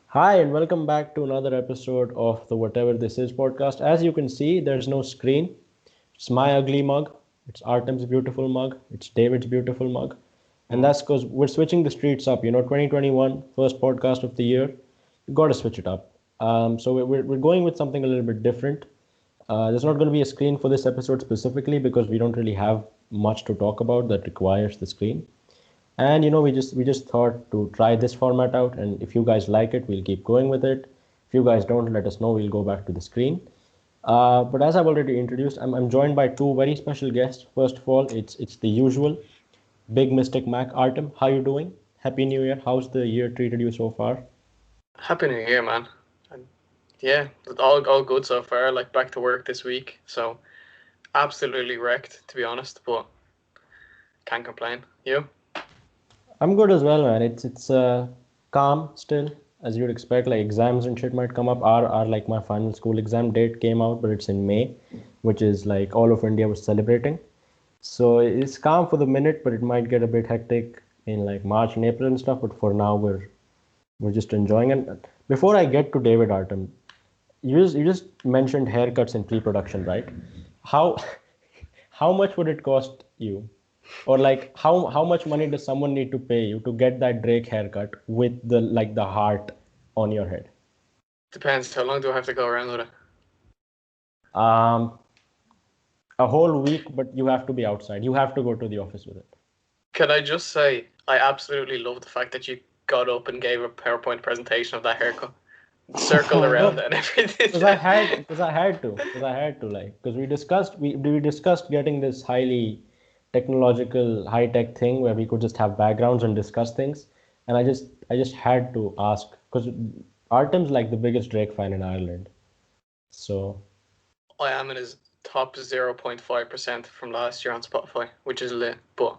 Hi, and welcome back to another episode of the Whatever This Is podcast. As you can see, there's no screen. It's my ugly mug, it's Artem's beautiful mug, it's David's beautiful mug. And that's because we're switching the streets up. 2021, first podcast of the year. You got to switch it up. So we're going with something a little bit different. There's not going to be a screen for this episode specifically because we don't really have much to talk about that requires the screen. And we just thought to try this format out, and if you guys like it, we'll keep going with it. If you guys don't, let us know. We'll go back to the screen. But as I've already introduced, I'm joined by two very special guests. First of all, it's the usual Big Mystic Mac. Artem, how you doing? Happy New Year. How's the year treated you so far? Happy New Year, man. And yeah, all good so far. Like back to work this week, so absolutely wrecked to be honest, but can't complain. You? I'm good as well, man. It's calm still, as you'd expect. Like exams and shit might come up. Our like my final school exam date came out, but it's in May, which is like all of India was celebrating. So it's calm for the minute, but it might get a bit hectic in like March and April and stuff. But for now, we're just enjoying it. Before I get to David Artem, you just mentioned haircuts in pre-production, right? How how much would it cost you, or like how much money does someone need to pay you to get that Drake haircut with the heart on your head? Depends. How long do I have to go around with it? Um, a whole week, but you have to be outside. You have to go to the office with it. Can I just say I absolutely love the fact that you got up and gave a PowerPoint presentation of that haircut, circled around it and everything. Because I had to like because we discussed getting this highly technological high tech thing where we could just have backgrounds and discuss things, and I just had to ask because Artem's like the biggest Drake fan in Ireland, so I am in his top 0.5% from last year on Spotify, which is lit. But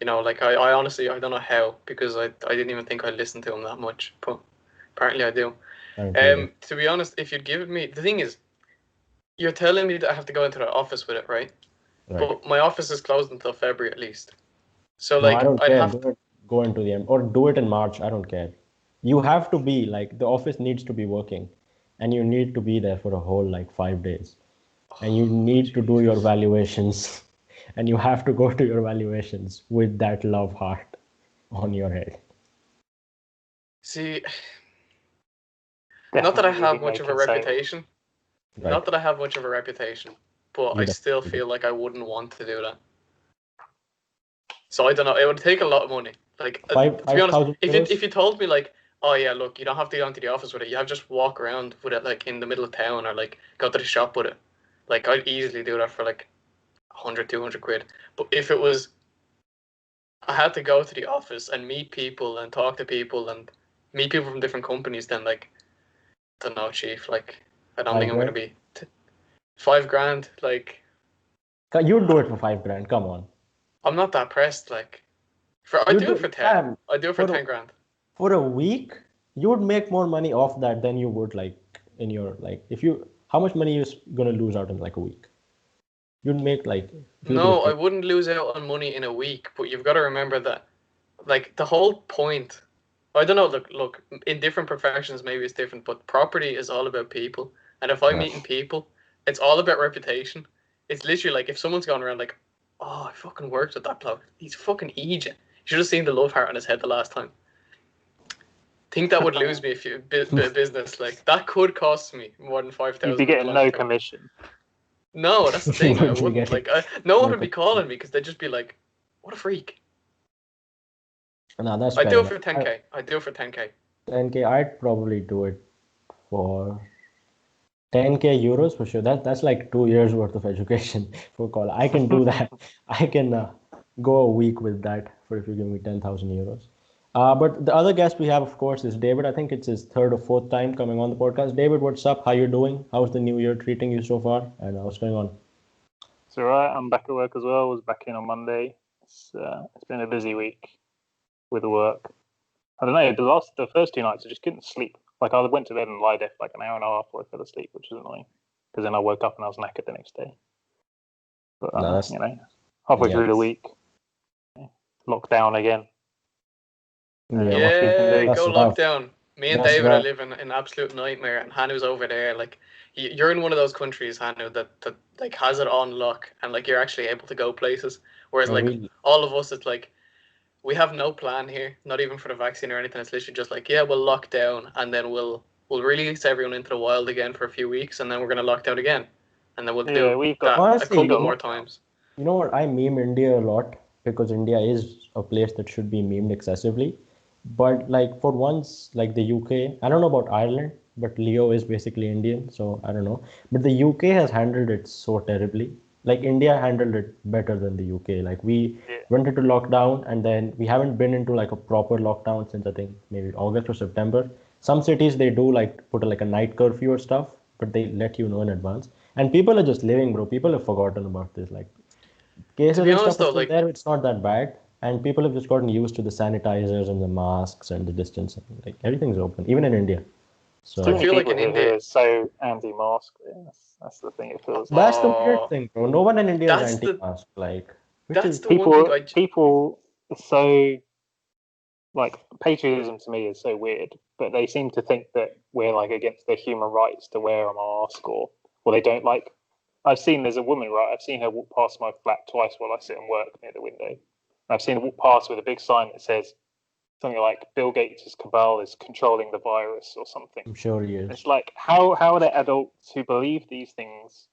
like I honestly I don't know how, because I didn't even think I listened to him that much, but apparently I do. To be honest, if you'd given me, the thing is, you're telling me that I have to go into the office with it, right? right. But my office is closed until February at least. So No, like I don't I'd care. have to, Go into the or do it in March. I don't care. You have to be like the office needs to be working, and you need to be there for a whole like 5 days, and you need to do your valuations, and you have to go to your valuations with that love heart on your head. see, not that I Definitely have be much of a making sales. reputation. Right. Not that I have much of a reputation, but You I still definitely feel like I wouldn't want to do that. So I don't know. It would take a lot of money. Like Five to be honest, 5,000 if euros. you told me like, oh yeah, look, you don't have to go into the office with it. You have to just walk around with it like in the middle of town, or like go to the shop with it. Like I'd easily do that for like 100, 200 quid. But if it was, I had to go to the office and meet people and talk to people and meet people from different companies, then like, I don't know, chief. Like I don't think I'm gonna be 5 grand. Like You'd do it for 5 grand. Come on. I'm not that pressed. Like I do it for 10. I do it for 10 grand. For a week, you would make more money off that than you would like in your like if you how much money you're gonna lose out in like a week? You'd make like no, I wouldn't lose out on money in a week, but you've got to remember that like the whole point, I don't know, look, in different professions maybe it's different, but property is all about people. And if I'm meeting people, it's all about reputation. It's literally like if someone's going around like, oh, I fucking worked with that bloke. He's fucking Egypt. You should have seen the love heart on his head the last time. Think that would lose me if you business like that could cost me more than 5,000. You'd be getting no commission. No, that's the thing. I wouldn't like. No one would be calling me because they'd just be like, "What a freak." No, that's I fair do it enough. for 10k. I do it for 10k. 10k, I'd probably do it for 10k euros for sure. That's like 2 years worth of education for college. I can do that. I can go a week with that for if you give me 10,000 euros. But the other guest we have, of course, is David. I think it's his third or fourth time coming on the podcast. David, what's up? How you doing? How's the new year treating you so far? And what's going on? It's all right. I'm back at work as well. I was back in on Monday. It's been a busy week with work. I don't know. The first 2 nights I just couldn't sleep. Like I went to bed and lied there for like an hour and a half before I fell asleep, which was annoying. Because then I woke up and I was knackered the next day. But halfway through the week, lockdown again. Yeah, what we Yeah, can do. that's go rough. lockdown. Me and That's David are rough. living in absolute nightmare, and Hanu's over there. Like, you're in one of those countries, Hanu, that like has it on luck, and like you're actually able to go places. Whereas Oh, like really? all of us, it's like we have no plan here, not even for the vaccine or anything. It's literally just like, yeah, we'll lock down, and then we'll release everyone into the wild again for a few weeks, and then we're gonna lock down again, and then we'll Yeah, do we've got that a Honestly, couple more times. you know what? I meme India a lot because India is a place that should be memed excessively. But like for once, like the UK, I don't know about Ireland, but Leo is basically Indian, so I don't know. But the UK has handled it so terribly. Like India handled it better than the UK. Like we yeah, went into lockdown and then we haven't been into like a proper lockdown since I think maybe August or September. Some cities they do like put like a night curfew or stuff, but they let you know in advance. And people are just living, bro. People have forgotten about this. Like To cases be and honest stuff are though, still like there. It's not that bad, and people have just gotten used to the sanitizers and the masks and the distancing. Like everything's open, even in India. too I So many feel like people in here who India, are so anti-mask. Yeah, that's the thing. It feels like that's the weird oh, thing, bro. No one in India is that's the anti-mask, like, which that's is the one thing people are so like patriotism to me is so weird, but they seem to think that we're like against their human rights to wear a mask or well they don't like. I've seen there's a woman, right? I've seen her walk past my flat twice while I sit and work near the window. I've seen her walk past with a big sign that says something like Bill Gates' cabal is controlling the virus or something. I'm sure he is. It's like how are there adults who believe these things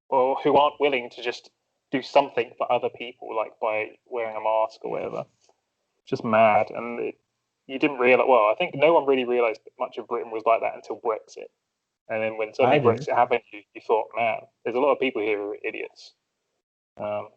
or who aren't willing to just do something for other people, like by wearing a mask or whatever? Just mad. And you didn't realize. Well, I think no one really realized that much of Britain was like that until Brexit. And then when I suddenly didn't. Brexit happened, you thought, man, there's a lot of people here who are idiots. Um,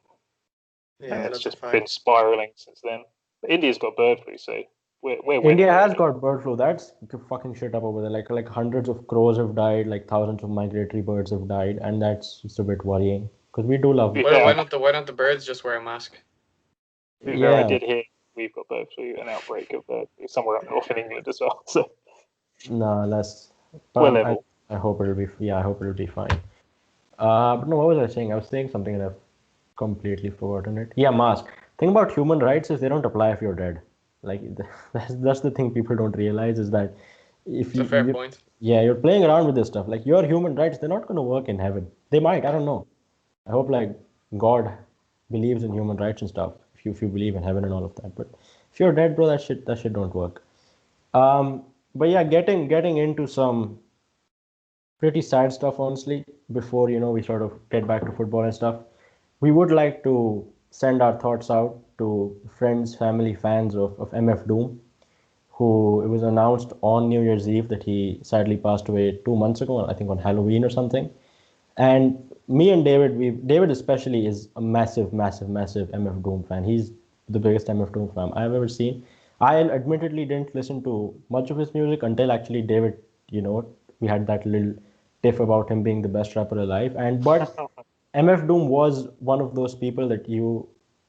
and yeah, it's that's a just been fact. spiraling since then. But India's got bird flu, so we're winning India has really. got bird flu. That's fucking shit up over there. Like hundreds of crows have died, like thousands of migratory birds have died, and that's just a bit worrying because we do love. Why Yeah, don't the birds just wear a mask? to be fair, I Yeah, did hear we've got bird flu, an outbreak of bird flu somewhere up north in England as well. So no, that's. we're But level. I hope it'll be. Yeah, I hope it'll be fine. But no, what was I saying? I was saying something and I've completely forgotten it. Yeah, mask. Thing about human rights is they don't apply if you're dead. Like that's the thing people don't realize is that if It's a fair you point. yeah, you're playing around with this stuff. Like your human rights, they're not going to work in heaven. They might. I don't know. I hope like God believes in human rights and stuff. If you believe in heaven and all of that, but if you're dead, bro, that shit don't work. But yeah, getting into some pretty sad stuff, honestly, before we sort of get back to football and stuff. We would like to send our thoughts out to friends, family, fans of MF Doom, who it was announced on New Year's Eve that he sadly passed away 2 months ago, I think on Halloween or something. And me and David, David especially is a massive, massive, massive MF Doom fan. He's the biggest MF Doom fan I've ever seen. I admittedly didn't listen to much of his music until actually David, we had that little tiff about him being the best rapper alive. And but MF Doom was one of those people that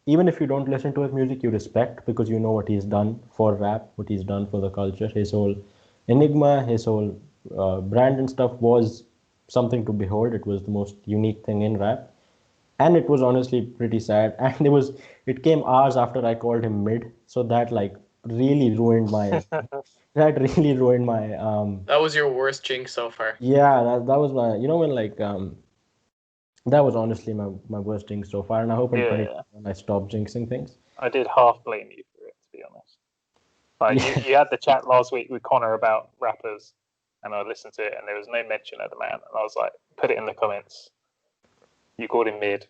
even if you don't listen to his music, you respect because you know what he's done for rap, what he's done for the culture. His whole enigma, his whole brand and stuff was something to behold. It was the most unique thing in rap, and it was honestly pretty sad. And it came hours after I called him mid, so that like really ruined my that really ruined my That was your worst jinx so far. yeah, that was my when like that was honestly my worst jinx so far, and I hope in Yeah, 2021 I stop jinxing things. I did half blame you for it, to be honest. Like Yeah, you had the chat last week with Connor about rappers, and I listened to it, and there was no mention of the man, and I was like, put it in the comments. You called him mid.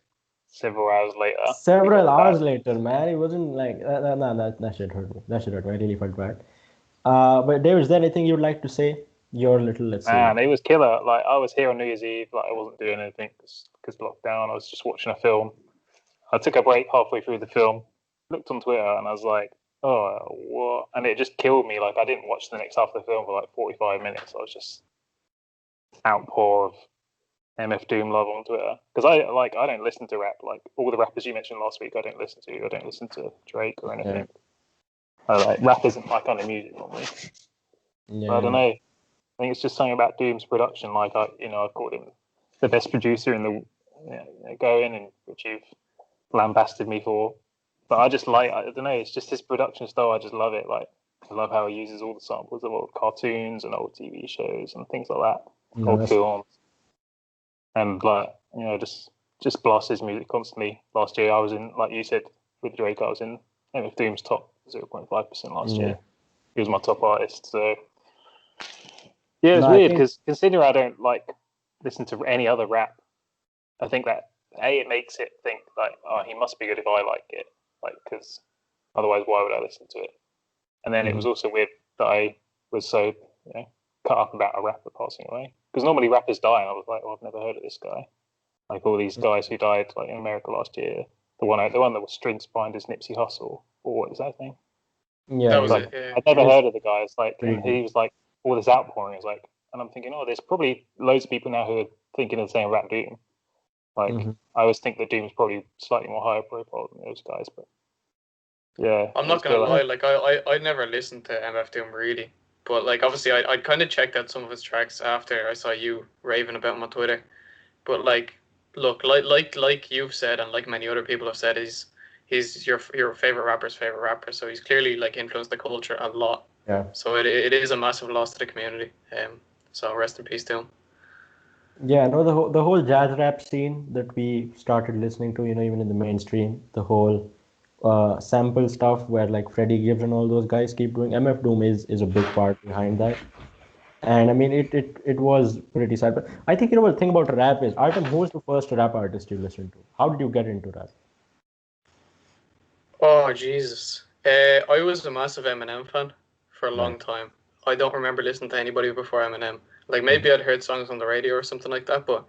Several hours later, we got several the hours bad. later, man, it wasn't like that shit hurt me. That shit hurt me. I really felt bad. But David, is there anything you'd like to say? Your little, let's say. Man, it was killer. Like I was here on New Year's Eve, like I wasn't doing anything because lockdown. I was just watching a film. I took a break halfway through the film, looked on Twitter, and I was like, "Oh, what?" And it just killed me. Like I didn't watch the next half of the film for like 45 minutes. I was just outpour of MF Doom love on Twitter because I don't listen to rap. Like all the rappers you mentioned last week, I don't listen to. I don't listen to Drake or Yeah, anything. Rap isn't my kind of music normally. But I don't yeah, know. I think it's just something about Doom's production. Like I've called him the best producer in the going, and which you've lambasted me for. But I just I don't know. It's just his production style. I just love it. Like I love how he uses all the samples of old cartoons and old TV shows and things like that, No, old that's- films, and like just blasts his music constantly. Last year, I was in, like you said, with Drake, I was in MF Doom's top 0.5% last Yeah. year. He was my top artist. So yeah, it's No, I weird think- because considering I don't like listen to any other rap, I think that it makes it think like, oh, he must be good if I like it, like, because otherwise why would I listen to it? And then it was also weird that I was so cut up about a rapper passing away, because normally rappers die, and I was like, oh, I've never heard of this guy. Like all these guys who died like in America last year, the one that was string spined is Nipsey Hussle, or what is that thing? Yeah, That was Like, it. Yeah. I'd never heard of the guy. It's like, Pretty and he was like, all this outpouring is like, and I'm thinking, oh, there's probably loads of people now who are thinking of the same about Doom. Like, I always think that Doom's probably slightly more higher profile than those guys, but yeah. I'm not gonna lie, like I never listened to MF Doom really, but like obviously I kind of checked out some of his tracks after I saw you raving about him on Twitter. But like, look, like you've said, and like many other people have said, he's your favorite rapper's favorite rapper. So he's clearly like influenced the culture a lot. Yeah. So it is a massive loss to the community. So rest in peace to him. Yeah, no, the whole jazz rap scene that we started listening to, even in the mainstream, the whole sample stuff where like Freddie Gibbs and all those guys keep doing. MF Doom is a big part behind that. And I mean, it was pretty sad. But I think, what the thing about rap is, Artem, who was the first rap artist you listened to? How did you get into rap? Oh Jesus! I was a massive Eminem fan for a long Right. time. I don't remember listening to anybody before Eminem. Like maybe I'd heard songs on the radio or something like that, but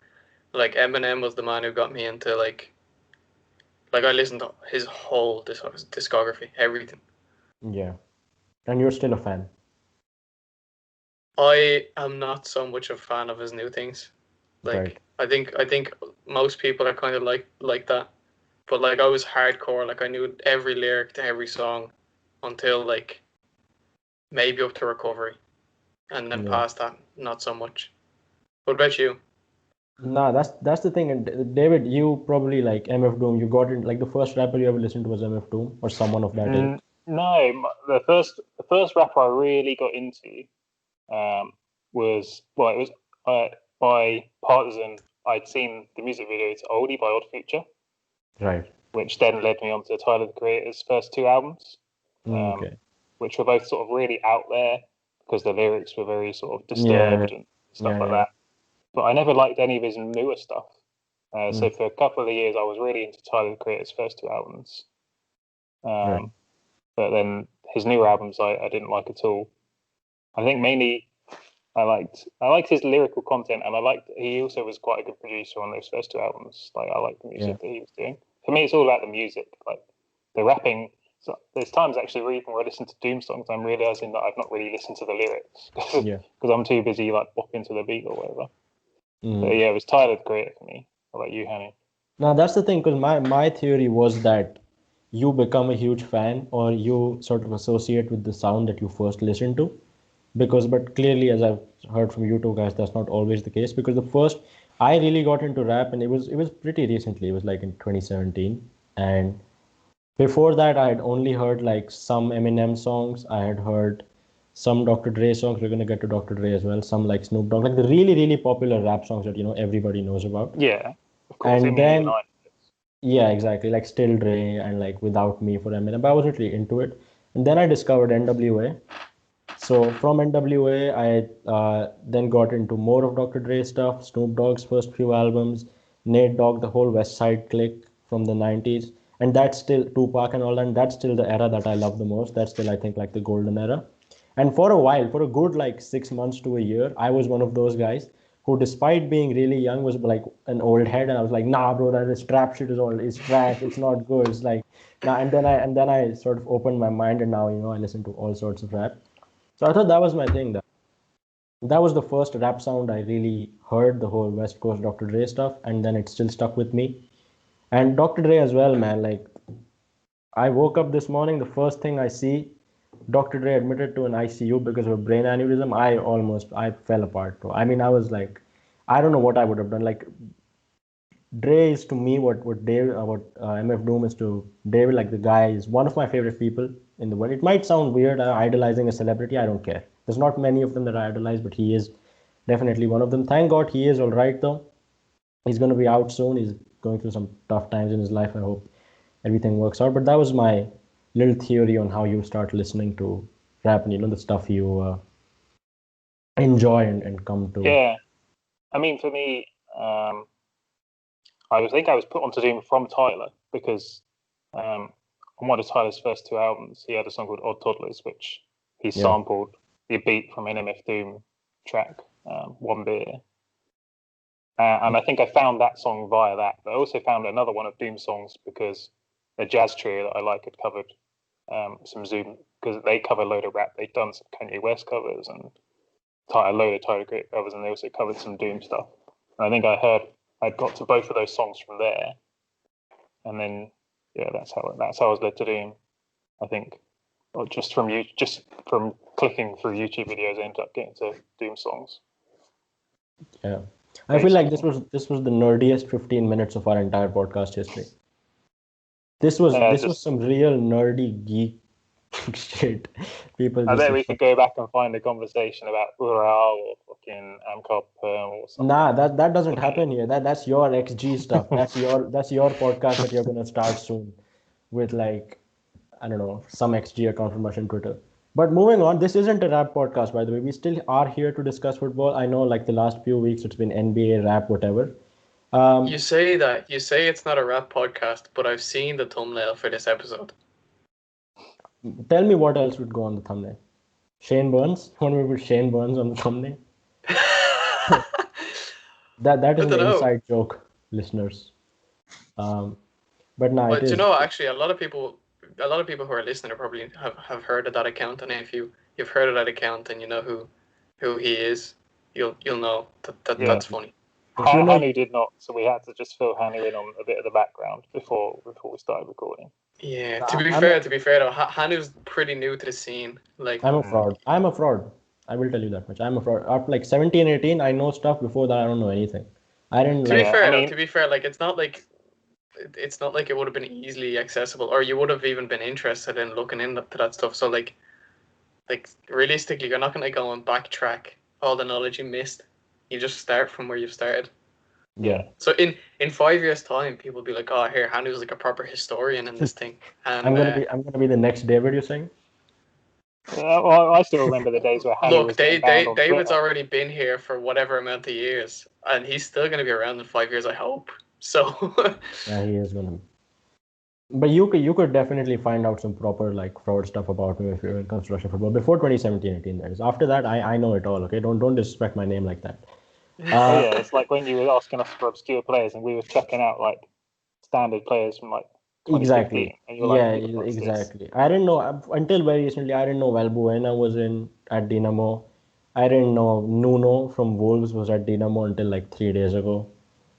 like Eminem was the man who got me into like I listened to his whole discography, everything. Yeah. And you're still a fan. I am not so much a fan of his new things. Like Right. I think most people are kind of like that. But like I was hardcore, like I knew every lyric to every song until like maybe up to Recovery. And then Yeah. past that, not so much. What about you? Nah, that's the thing. And David, you probably like MF Doom. You got in like the first rapper you ever listened to was MF Doom or someone of that age. No, the first rapper I really got into was it was by Partisan. I'd seen the music video to Oldie by Odd Future, Right. which then led me on to Tyler the Creator's first two albums, Okay. which were both sort of really out there because the lyrics were very sort of disturbed and stuff like that. But I never liked any of his newer stuff. So for a couple of years, I was really into Tyler the Creator's first two albums. Right. But then his newer albums I didn't like at all. I think mainly I liked his lyrical content, and he also was quite a good producer on those first two albums. Like I liked the music that he was doing. For me, it's all about the music, like the rapping. So there's times actually where even when I listen to Doom songs, I'm realizing that I've not really listened to the lyrics because I'm too busy like bopping to the beat or whatever. But yeah, it was Tyler the Creator for me. How about you, Hanu? Now that's the thing, because my theory was that you become a huge fan or you sort of associate with the sound that you first listen to. But clearly, as I've heard from you two guys, that's not always the case. Because the first I really got into rap, and it was pretty recently. It was like in 2017, and before that, I had only heard like some Eminem songs. I had heard some Dr. Dre songs. We're gonna get to Dr. Dre as well. Some like Snoop Dogg, like the really really popular rap songs that everybody knows about. Yeah, of course. And then yeah, exactly, like Still Dre and like Without Me for Eminem. But I wasn't really into it. And then I discovered NWA. So from NWA, I then got into more of Dr. Dre stuff, Snoop Dogg's first few albums, Nate Dogg, the whole West Side Clique from the 90s. And that's still Tupac and all that. And that's still the era that I love the most. That's still, I think, like the golden era. And for a while, for a good like 6 months to a year, I was one of those guys who, despite being really young, was like an old head. And I was like, nah, bro, that is trap shit is trash. It's not good. It's like, nah. And then I sort of opened my mind, and now, I listen to all sorts of rap. So I thought that was my thing. That was the first rap sound I really heard, the whole West Coast Dr. Dre stuff, and then it still stuck with me. And Dr. Dre as well, man. Like, I woke up this morning, the first thing I see, Dr. Dre admitted to an ICU because of a brain aneurysm. I fell apart, bro. I mean, I was like, I don't know what I would have done. Like, Dre is to me what Dave MF Doom is to David. Like the guy is one of my favorite people in the world. It might sound weird idolizing a celebrity. I don't care. There's not many of them that I idolize, but he is definitely one of them. Thank God he is all right though. He's going to be out soon. He's going through some tough times in his life. I hope everything works out. But that was my little theory on how you start listening to rap and the stuff you enjoy and come to. Yeah, I mean, for me, I think I was put onto Doom from Tyler because on one of Tyler's first two albums, he had a song called Odd Toddlers, which he sampled the beat from an MF Doom track, One Beer. And I think I found that song via that. But I also found another one of Doom's songs because a jazz trio that I like had covered some Zoom, because they cover a load of rap. They'd done some Kanye West covers and a load of Tyler Creator covers, and they also covered some Doom stuff. And I think I'd got to both of those songs from there, and then that's how I was led to Doom. I think, or just from clicking through YouTube videos, I ended up getting to Doom songs. Yeah, I feel like this was the nerdiest 15 minutes of our entire podcast history. This was some real nerdy geek shit. People. I bet we could go back and find a conversation about Ural or fucking Amcop or something. Nah, that doesn't happen here. That's your XG stuff. That's your podcast that you're gonna start soon, with like, I don't know, some XG account from Russian Twitter. But moving on, this isn't a rap podcast, by the way. We still are here to discuss football. I know, like the last few weeks, it's been NBA, rap, whatever. You say that. You say it's not a rap podcast, but I've seen the thumbnail for this episode. Tell me what else would go on the thumbnail. Shane Burns? When we put Shane Burns on the thumbnail? that is an inside joke, listeners. But no, but actually, a lot of people who are listening probably have heard of that account, and if you've heard of that account and you know who he is, you'll know that's funny. Hanu did not, so we had to just fill Hanu in on a bit of the background before we started recording. Yeah, to be fair though, Hanu's pretty new to the scene. Like, I'm a fraud. I will tell you that much. I'm a fraud. After like 17, 18, I know stuff. Before that, I don't know anything. I didn't. To be fair, like it's not like it would have been easily accessible, or you would have even been interested in looking into that stuff. So like realistically, you're not gonna go and backtrack all the knowledge you missed. You just start from where you've started. Yeah. So in 5 years' time, people will be like, "Oh, here, Hanu's like a proper historian in this thing." And I'm gonna be the next David. You're saying? Well, I still remember the days where Hanu was David's already been here for whatever amount of years, and he's still gonna be around in 5 years, I hope. So. Yeah, he is gonna. But you could definitely find out some proper like fraud stuff about me if you're in construction football before 2017-18. That is. After that, I know it all. Okay, don't disrespect my name like that. Yeah, it's like when you were asking us for obscure players and we were checking out like standard players from like 2015. Exactly. And you're yeah, exactly. I didn't know until very recently. I didn't know Valbuena was at Dinamo. I didn't know Nuno from Wolves was at Dinamo until like 3 days ago.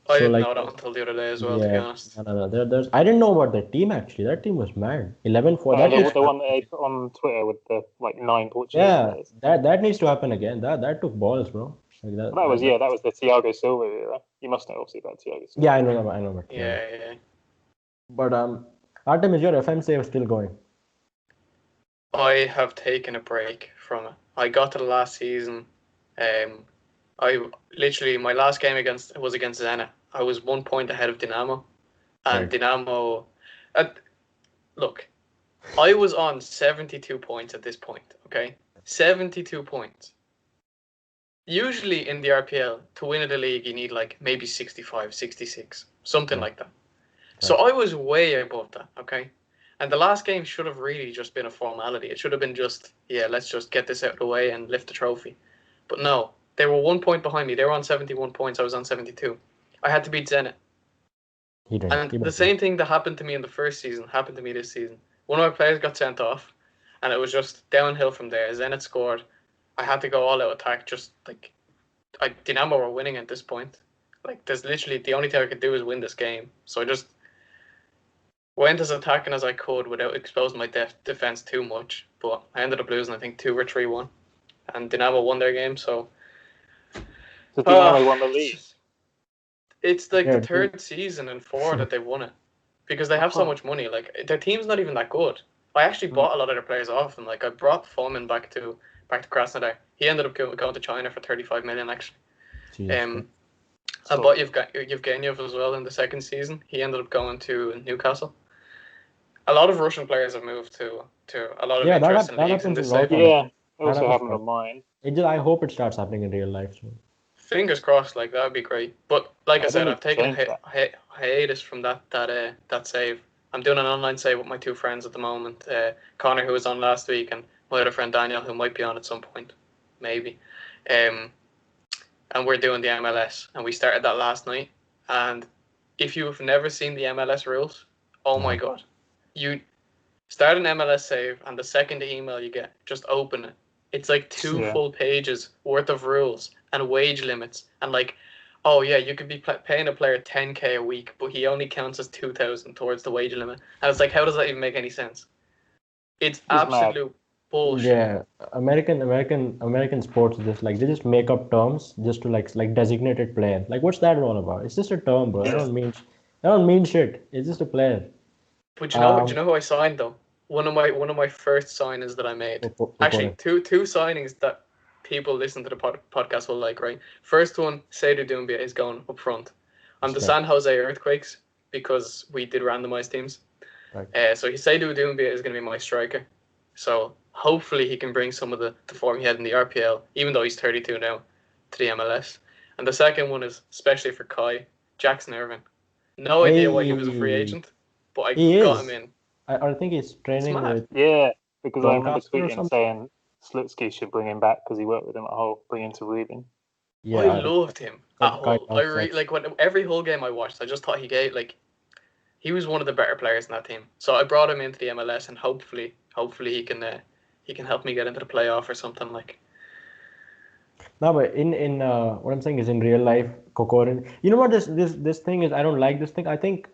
I didn't know that until the other day as well, to be honest. No. I didn't know about that team actually. That team was mad. 11-4. The one that they put on Twitter with the like 9 Portuguese players. That needs to happen again. That took balls, bro. Like that was the Thiago Silva era. You must know obviously about Thiago Silva. Yeah, I know about. Yeah. But Artem, is your FM save still going? I have taken a break from it. I got to the last season. My last game was against Zenit. I was 1 point ahead of Dinamo, and Dinamo. Look, I was on 72 points at this point. Okay, 72 points. Usually in the RPL, to win the league, you need like maybe 65, 66, something like that. So I was way above that, okay? And the last game should have really just been a formality. It should have been just, let's just get this out of the way and lift the trophy. But no, they were 1 point behind me. They were on 71 points. I was on 72. I had to beat Zenit. The same thing that happened to me in the first season happened to me this season. One of my players got sent off, and it was just downhill from there. Zenit scored. I had to go all out attack. Just like Dinamo were winning at this point. Like there's literally the only thing I could do is win this game. So I just went as attacking as I could without exposing my defense too much. But I ended up losing, I think 2 or 3-1, and Dinamo won their game. So Dinamo won the league. It's like Yeah, the third season in 4 that they won it because they have so much money. Like their team's not even that good. I actually bought a lot of their players off them. Like I brought Fomin back to Krasnodar. He ended up going to China for 35 million actually. Jesus. I bought Yevgeniev as well in the second season. He ended up going to Newcastle. A lot of Russian players have moved to a lot of Yeah, interesting that leagues in happens a this lot. side. Yeah, it That also happens happened a lot. on mine. I hope it starts happening in real life soon. Fingers crossed, like that would be great. But like I said, think I've taken change that. hiatus from that save. I'm doing an online save with my two friends at the moment. Connor, who was on last week, and my other friend Daniel, who might be on at some point, maybe. And we're doing the MLS, and we started that last night. And if you've never seen the MLS rules, oh my god, you start an MLS save, and the second email you get, just open it. It's like two full pages worth of rules and wage limits, and like, oh yeah, you could be paying a player 10k a week, but he only counts as 2,000 towards the wage limit. And it's like, how does that even make any sense? It's absolute bullshit. Yeah, American sports is just like they just make up terms just to like designated player. Like what's that all about? It's just a term, bro. I don't mean shit. It's just a player. But do you know who I signed though? One of my first signings that I made. Actually, two signings that people listen to the podcast will like, right? First one, Seydou Doumbia is going up front. I'm the San Jose Earthquakes because we did randomized teams. Right. So Seydou Doumbia is going to be my striker. So hopefully he can bring some of the form he had in the RPL, even though he's 32 now, to the MLS. And the second one is especially for Kai, Jackson Irvin. No idea why he was a free agent, but I got him in. I think he's training with. Yeah, because I remember Doncaster or tweeting saying Slutsky should bring him back because he worked with him at Hull, bring him to Rubin. Yeah, I loved him at Hull. Every Hull game I watched, I just thought he was one of the better players in that team. So I brought him into the MLS, and hopefully he can help me get into the playoff or something like. No, but in what I'm saying is in real life, Kokorin. You know what this thing is? I don't like this thing. I think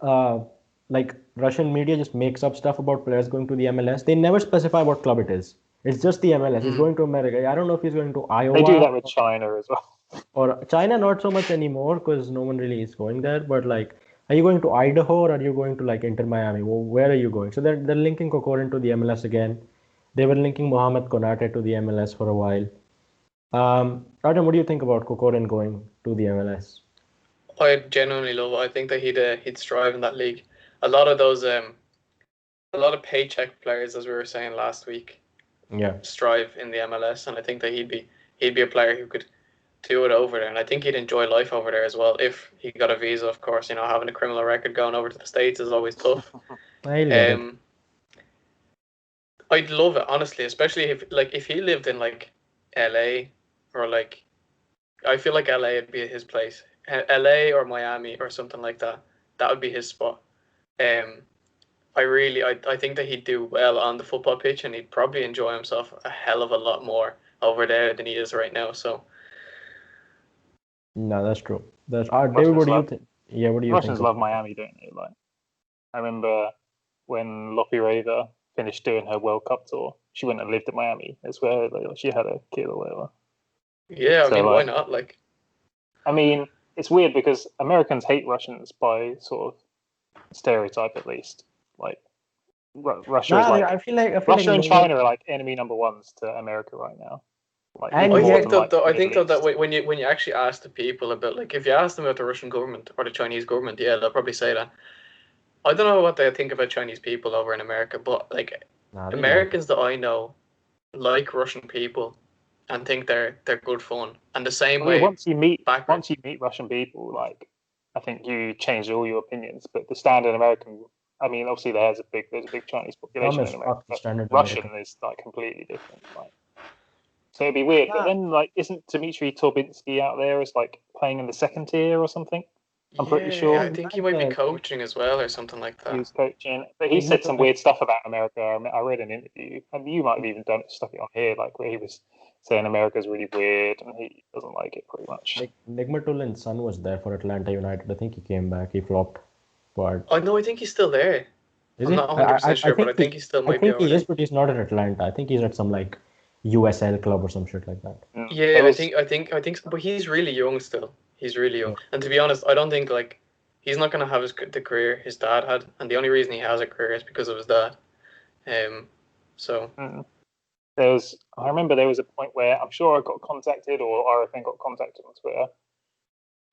like Russian media just makes up stuff about players going to the MLS. They never specify what club it is. It's just the MLS. He's going to America. I don't know if he's going to Iowa. They do that with China as well. Or China, not so much anymore because no one really is going there. But like, are you going to Idaho or are you going to like Inter Miami? Well, where are you going? So they're linking Kokorin to the MLS again. They were linking Mohamed Konate to the MLS for a while. Artem, what do you think about Kokorin going to the MLS? I genuinely love it. I think that he'd strive in that league. A lot of paycheck players, as we were saying last week, strive in the MLS, and I think that he'd be a player who could do it over there, and I think he'd enjoy life over there as well if he got a visa. Of course, having a criminal record going over to the States is always tough. I'd love it, honestly, especially if he lived in like LA or like, I feel like LA would be his place. LA or Miami or something like that. That would be his spot. I think that he'd do well on the football pitch, and he'd probably enjoy himself a hell of a lot more over there than he is right now. So. No, that's true. David, what do you think? Yeah, what do you think? Russians love Miami, don't they? Like, I remember when Lopi Reva finished doing her World Cup tour, she went and lived in Miami. That's where she had a kid or whatever. Yeah, I mean, why not? Like, I mean, it's weird because Americans hate Russians by sort of stereotype, at least. Like, Russia is like. I feel like Russia and China are like enemy number ones to America right now. Like, I think that when you actually ask the people about, like, if you ask them about the Russian government or the Chinese government, yeah, they'll probably say that. I don't know what they think about Chinese people over in America, but like Americans that I know like Russian people and think they're good fun. And the same way, once you meet Russian people, like, I think you change all your opinions. But the standard American, I mean, obviously there's a big Chinese population in America. But Russian is like completely different. Like, so it'd be weird. But then, like, isn't Dmitry Torbinsky out there as like playing in the second tier or something? I'm pretty sure. I think he might be coaching as well or something like that. He was coaching, but he said some weird stuff about America. I read an interview, and you might have even stuck it on here, like where he was saying America's really weird and he doesn't like it pretty much. Like Nigmatulin's son was there for Atlanta United. I think he came back. He flopped, but no, I think he's still there. I'm not 100% sure, but I think he still might be. I think he is, but he's not at Atlanta. I think he's at some like USL club or some shit like that. Yeah, I think, but he's really young still. He's really young. And to be honest, I don't think like he's not going to have the career his dad had, and the only reason he has a career is because of his dad. So I remember there was a point where I'm sure I got contacted, or RFN got contacted on Twitter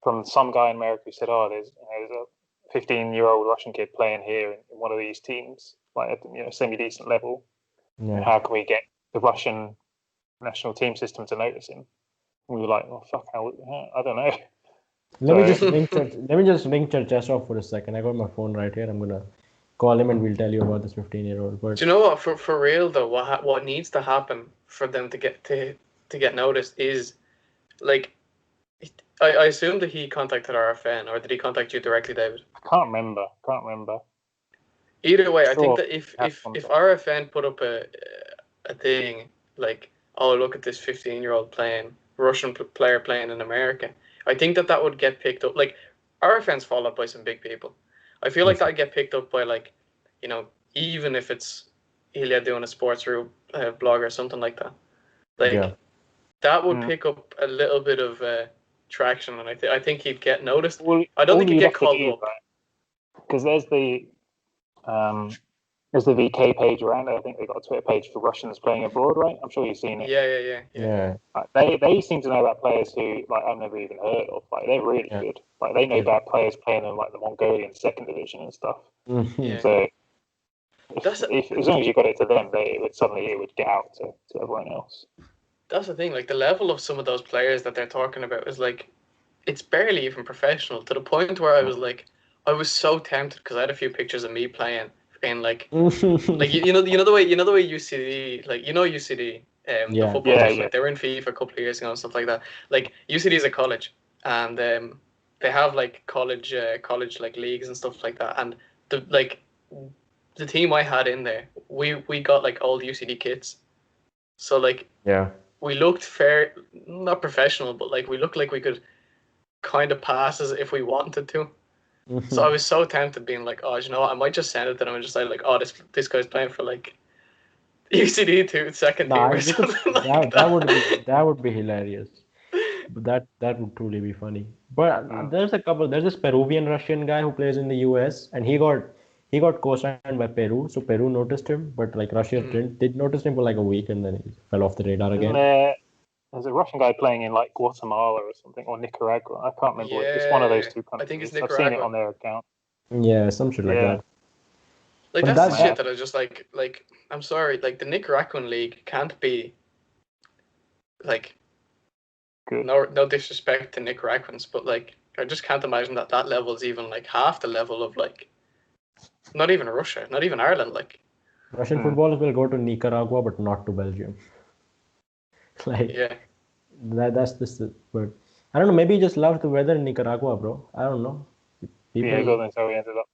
from some guy in America who said, "Oh, there's a 15-year-old Russian kid playing here in one of these teams, like at semi-decent level. Yeah. How can we get the Russian national team system to notice him?" And we were like, "Oh fuck, I don't know." Let me just ring Cherkessk for a second. I got my phone right here. I'm gonna call him and we'll tell you about this 15-year-old. But do you know what? For real though, what needs to happen for them to get noticed is like, I assume that he contacted RFN, or did he contact you directly, David? I can't remember. Either way, Sure. I think that if RFN put up a thing like, oh, look at this 15-year-old Russian player playing in America, I think that would get picked up. Like, RFN's followed by some big people. I feel like that'd get picked up by, like, even if it's Ilya doing a sports room blog or something like that. Like, that would pick up a little bit of traction, and I think he'd get noticed. Well, I don't think he'd get called up. Because there's the VK page around. I think they got a Twitter page for Russians playing abroad, right? I'm sure you've seen it. Yeah. They seem to know about players who like I've never even heard of. Like they're really good. Like they know about players playing in like the Mongolian second division and stuff. Yeah. So if as long as you got it to them, it would get out to everyone else. That's the thing. Like the level of some of those players that they're talking about is like, it's barely even professional, to the point where I was like, I was so tempted because I had a few pictures of me playing in like like you know the way UCD, like UCD the football team, like they were in FIFA a couple of years ago and stuff like that. Like UCD is a college, and they have like college like leagues and stuff like that. And the team I had in there, we got like old UCD kits, so like we looked not professional, but like we looked like we could kind of pass as if we wanted to. So I was so tempted, being like, oh, you know what? I might just send it to them and just say like, oh, this guy's playing for like UCD 2 second team or something like that. That would be hilarious. But that would truly be funny. But there's this Peruvian Russian guy who plays in the US, and he got co-signed by Peru, so Peru noticed him, but like Russia did notice him for like a week, and then he fell off the radar again. There's a Russian guy playing in like Guatemala or something, or Nicaragua. I can't remember. It's one of those two countries. I think it's Nicaragua. Nicaragua. I've seen it on their account. Yeah, some shit like that. Like but that's the shit that I just like. I'm sorry, like the Nicaraguan league can't be like good. No disrespect to Nicaraguans, but like I just can't imagine that level is even like half the level of like not even Russia, not even Ireland. Like Russian footballers will go to Nicaragua, but not to Belgium. Like that's this, but I don't know. Maybe he just loved the weather in Nicaragua, bro. I don't know. That's how we ended up.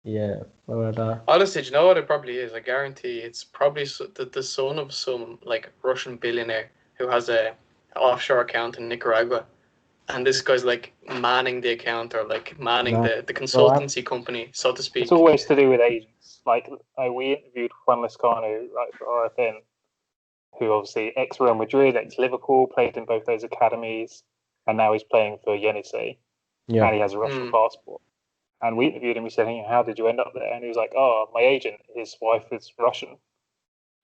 Yeah, but honestly, do you know what it probably is? I guarantee it's probably the son of some like Russian billionaire who has a offshore account in Nicaragua, and this guy's like manning the account, or like manning the consultancy company, so to speak. It's always to do with agents. Like we interviewed Juan Lescano for RFN, who obviously ex-Real Madrid, ex-Liverpool, played in both those academies, and now he's playing for Yenisei, and he has a Russian passport. And we interviewed him, we said, how did you end up there? And he was like, oh, my agent, his wife is Russian,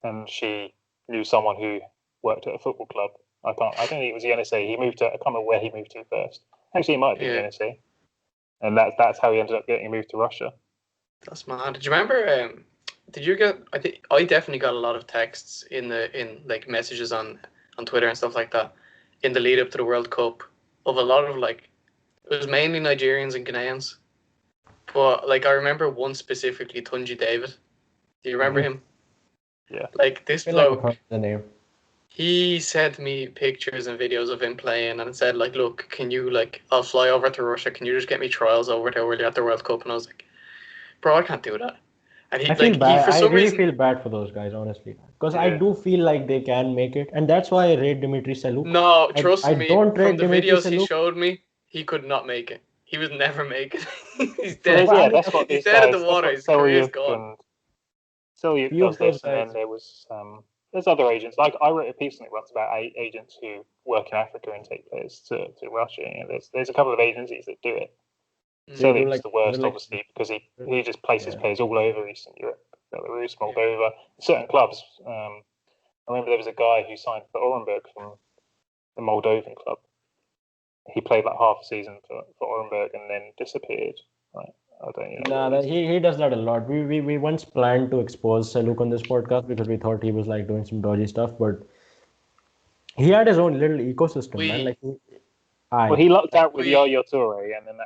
and she knew someone who worked at a football club. I don't think it was Yenisei. I can't remember where he moved to first. Actually, it might be Yenisei. And that's how he ended up getting moved to Russia. That's mad. Did you remember... Did you get? I think I definitely got a lot of texts in like messages on Twitter and stuff like that in the lead up to the World Cup of a lot of like, it was mainly Nigerians and Ghanaians, but like I remember one specifically, Tunji David. Do you remember him? Yeah. Like this bloke. He sent me pictures and videos of him playing, and said like, look, can you like, I'll fly over to Russia. Can you just get me trials over there while you're at the World Cup? And I was like, bro, I can't do that. And I feel bad. I really feel bad for those guys, honestly, because I do feel like they can make it, and that's why I rate Dmitry Seluk. No, trust me. Don't rate from the Dmitry videos Seluk. he showed me, he could not make it. He would never make it. He's dead. That's what he's dead in the water. His career's gone. Seluk does this, and then there was there's other agents. Like I wrote a piece on it once about agents who work in Africa and take players to Russia. And there's a couple of agencies that do it. Serbia's the worst, obviously, because he just places players all over Eastern Europe, Belarus, Moldova, certain clubs. I remember there was a guy who signed for Orenburg from the Moldovan club. He played like half a season for Orenburg and then disappeared. Right? I don't know. He does that a lot. We once planned to expose Seluk on this podcast because we thought he was like doing some dodgy stuff, but he had his own little ecosystem, man. Like he lucked out with Yaya Toure, and then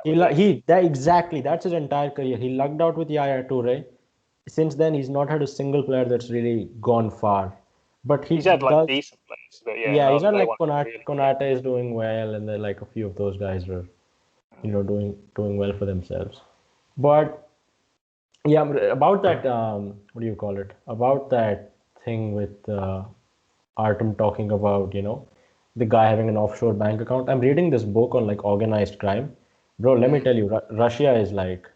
exactly that's his entire career. He lucked out with Yaya Toure. Since then, he's not had a single player that's really gone far. But he's had like decent players, but he's had like Konate is doing well, and then like a few of those guys are, doing well for themselves. But yeah, about that, what do you call it? About that thing with Artem talking about, the guy having an offshore bank account. I'm reading this book on like organized crime. Bro, let me tell you, Russia is like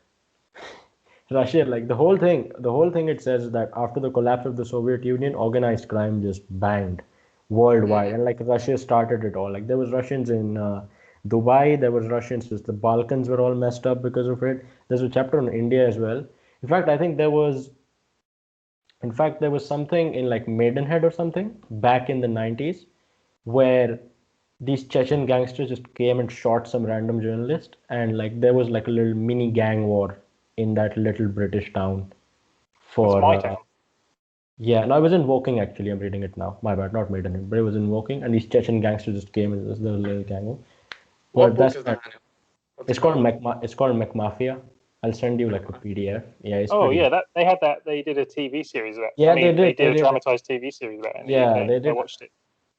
the whole thing it says that after the collapse of the Soviet Union, organized crime just banged worldwide. And like Russia started it all. Like there was Russians in Dubai, there was Russians, just the Balkans were all messed up because of it. There's a chapter on India as well. In fact, I think there was something in like Maidenhead or something back in the 90s where these Chechen gangsters just came and shot some random journalist, and like there was like a little mini gang war in that little British town. For my town. Yeah, no, I was in Woking actually. I'm reading it now. My bad, not Maidenhead, but it was in Woking, and these Chechen gangsters just came and there was a little gang war. What book is that? It's called McMafia. I'll send you like a PDF. Yeah. They had that. They did a TV series about. Yeah, they did a dramatized TV series about it. They did. I watched it.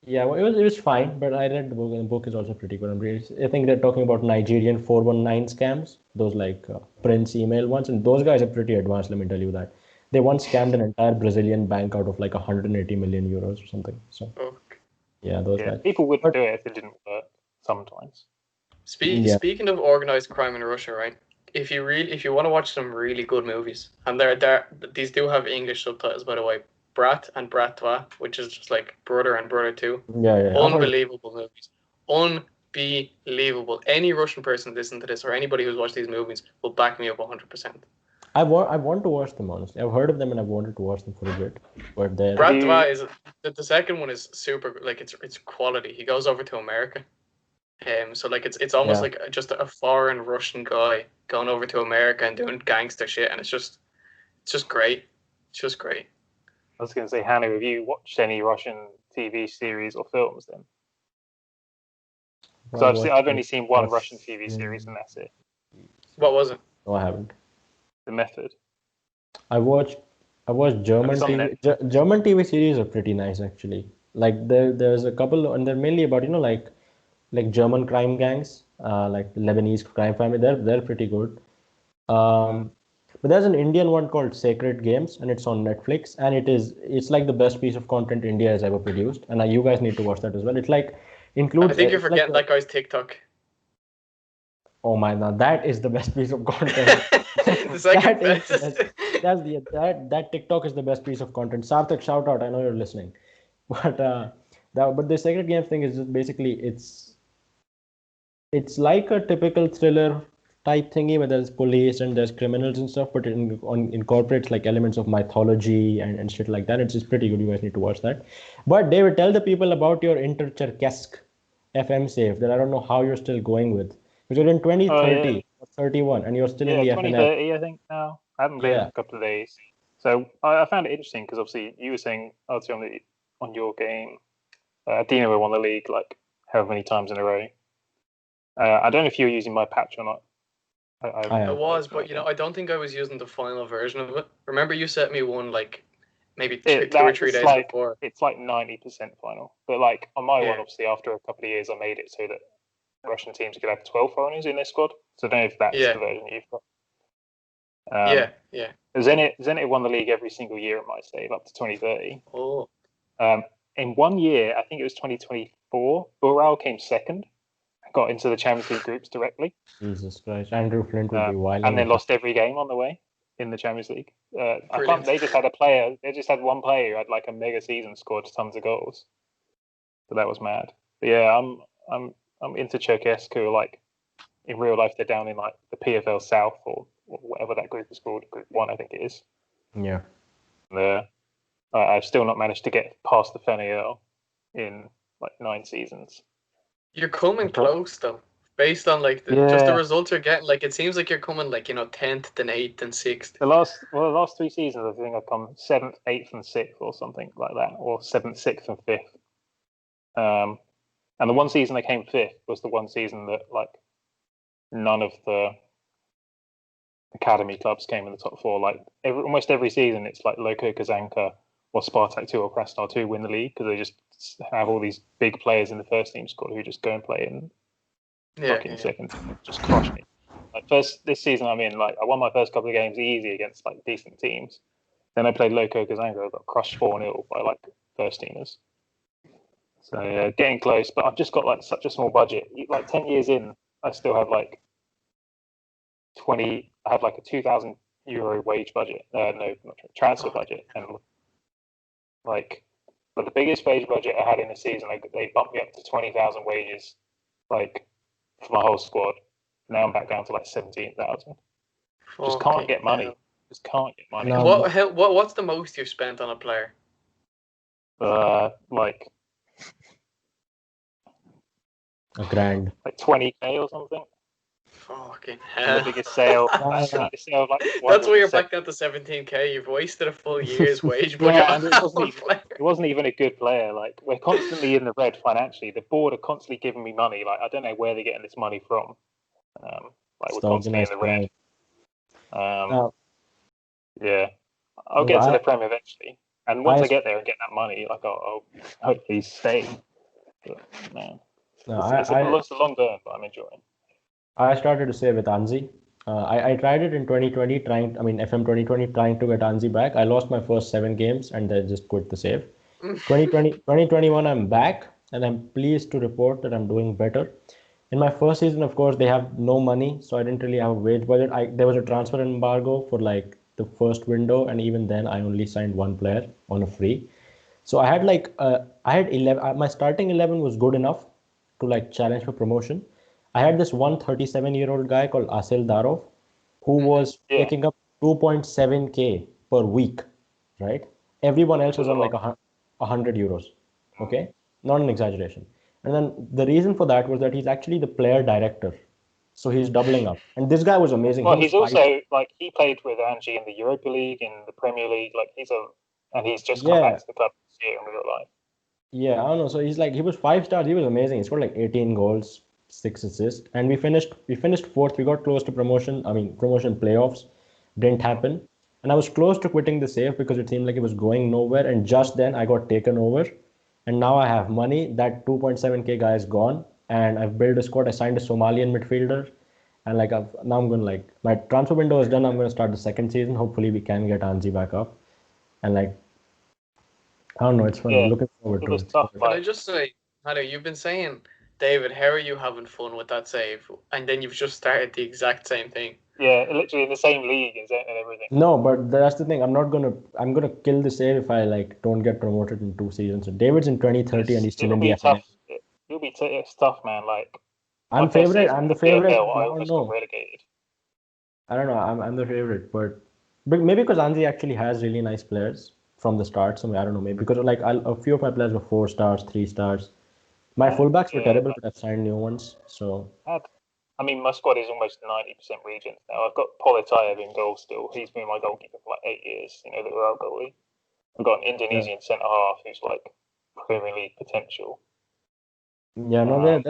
Yeah, well, it was fine, but I read the book, and the book is also pretty good. I think they're talking about Nigerian 419 scams, those like Prince email ones, and those guys are pretty advanced. Let me tell you that they once scammed an entire Brazilian bank out of like 180 million euros or something. So yeah, those guys. People wouldn't do it if it didn't work. Sometimes. Speaking of organized crime in Russia, right? If you want to watch some really good movies, and these do have English subtitles, by the way. Brat and Bratva, which is just like Brother and Brother 2. Yeah. Unbelievable movies. Unbelievable. Any Russian person listening to this or anybody who's watched these movies will back me up 100%. I want to watch them, honestly. I've heard of them and I've wanted to watch them for a bit. But Bratva is the second one is super, like it's quality. He goes over to America. So like it's almost like just a foreign Russian guy going over to America and doing gangster shit, and it's just great. It's just great. I was going to say, Hanu, have you watched any Russian TV series or films then? Because I've only seen one Russian TV series, and that's it. What was it? No, I haven't. The Method. I watched German TV. German TV series are pretty nice, actually. Like there's a couple, and they're mainly about like German crime gangs, like Lebanese crime family. They're pretty good. But there's an Indian one called Sacred Games, and it's on Netflix, and it's like the best piece of content India has ever produced, and you guys need to watch that as well. It's like includes. I think you're forgetting that guy's TikTok. Oh my god, that is the best piece of content. The second best. That TikTok is the best piece of content. Sarthak, shout out! I know you're listening, but the Sacred Games thing is just basically it's like a typical thriller type thingy where there's police and there's criminals and stuff, but it incorporates like elements of mythology and shit like that. It's just pretty good. You guys need to watch that. But David, tell the people about your Cherkessk FM save that I don't know how you're still going with. Because you're in 2030 or 31 and you're still in the 2030, FNF. I think now. I haven't played in a couple of days. So I found it interesting because obviously you were saying on your game, Dino won the league like however many times in a row. I don't know if you were using my patch or not. I was, but I don't think I was using the final version of it. Remember, you set me one like maybe two or 3 days before. It's like 90% final, but like on my one, obviously after a couple of years, I made it so that Russian teams could have 12 foreigners in their squad. So I don't know if that's the version you've got. Yeah. Zenit won the league every single year, it might save up to 2030. Oh. In 1 year, I think it was 2024, Ural came second. Got into the Champions League groups directly. Jesus Christ, Andrew Flint would be wild. And then lost every game on the way in the Champions League. I can't. They just had a player. They just had one player who had like a mega season, scored tons of goals. So that was mad. But yeah, I'm into Cherkessk, who like in real life they're down in like the PFL South or whatever that group is called, Group 1, I think it is. Yeah. There, I've still not managed to get past the FNAL in like 9 seasons. You're coming close though, based on like just the results you're getting. Like it seems like you're coming like 10th, then 8th, and 6th. The last 3 seasons, I think I've come 7th, 8th, and 6th, or something like that, or 7th, 6th, and 5th. And the one season I came 5th was the one season that like none of the academy clubs came in the top 4. Like almost every season, it's like Loko Kazanka or Spartak 2 or Krasnodar 2 win the league because they just have all these big players in the first team squad who just go and play in second, just crush me. Like this season I'm in, like I won my first couple of games easy against like decent teams. Then I played Loko Kazanka, I got crushed 4-0 by like first teamers. So yeah, getting close, but I've just got like such a small budget. Like 10 years in, I still have like 20. I have like a €2,000 wage budget. No, not transfer budget, and like, but the biggest wage budget I had in a season, like they bumped me up to 20,000 wages, like for my whole squad. Now I'm back down to like 17,000. Just can't get money. Just can't get money. No, what's the most you've spent on a player? Like a grand, like 20K or something. Fucking hell! The biggest sale. That's why you're back down to 17K. You've wasted a full year's wage. And it wasn't even a good player. Like we're constantly in the red financially. The board are constantly giving me money. Like I don't know where they're getting this money from. Like we're constantly in the red. Yeah, I'll get to the Prem eventually. And once I get there and get that money, like I'll hopefully stay. But, man, it's a long burn, but I'm enjoying. I started to save with Anzhi. I tried it in 2020, FM 2020, trying to get Anzhi back. I lost my first 7 games and then just quit the save. 2021, I'm back and I'm pleased to report that I'm doing better. In my first season, of course, they have no money, so I didn't really have a wage budget. There was a transfer embargo for like the first window, and even then, I only signed 1 player on a free. So I had I had 11. My starting 11 was good enough to like challenge for promotion. I had this 137-year-old guy called Asil Darov, who was taking up 2.7K per week, right? Everyone else was on like 100 euros. Okay, not an exaggeration. And then the reason for that was that he's actually the player director. So he's doubling up. And this guy was amazing. Well, he's also like he played with Anzhi in the Europa League, in the Premier League. Like he's just come back to the club this year in real life. Yeah, I don't know. So he was 5 stars. He was amazing. He scored like 18 goals, 6 assists, and we finished 4th. We got close to promotion. Promotion playoffs didn't happen. And I was close to quitting the save because it seemed like it was going nowhere. And just then I got taken over. And now I have money. That 2.7K guy is gone. And I've built a squad. I signed a Somalian midfielder. And now I'm going to my transfer window is done. I'm going to start the second season. Hopefully we can get Anzhi back up. And I don't know, it's fun. I'm looking forward to it. Can I just say, Hanu, you've been saying, David, how are you having fun with that save? And then you've just started the exact same thing. Yeah, literally in the same league and everything. No, but that's the thing. I'm gonna kill the save if I don't get promoted in 2 seasons. So David's in 2030 and he's still in the FNA. It's tough, man. Like I'm the favorite. I almost got relegated. I don't know. I'm the favorite, but maybe because Anzhi actually has really nice players from the start. So I don't know. Maybe because a few of my players were 4 stars, 3 stars. My fullbacks were terrible, but I've signed new ones. So. My squad is almost 90% Regents now. I've got Politayev in goal still. He's been my goalkeeper for 8 years. The Real goalie. I've got an Indonesian centre half who's like Premier League potential. Yeah, no,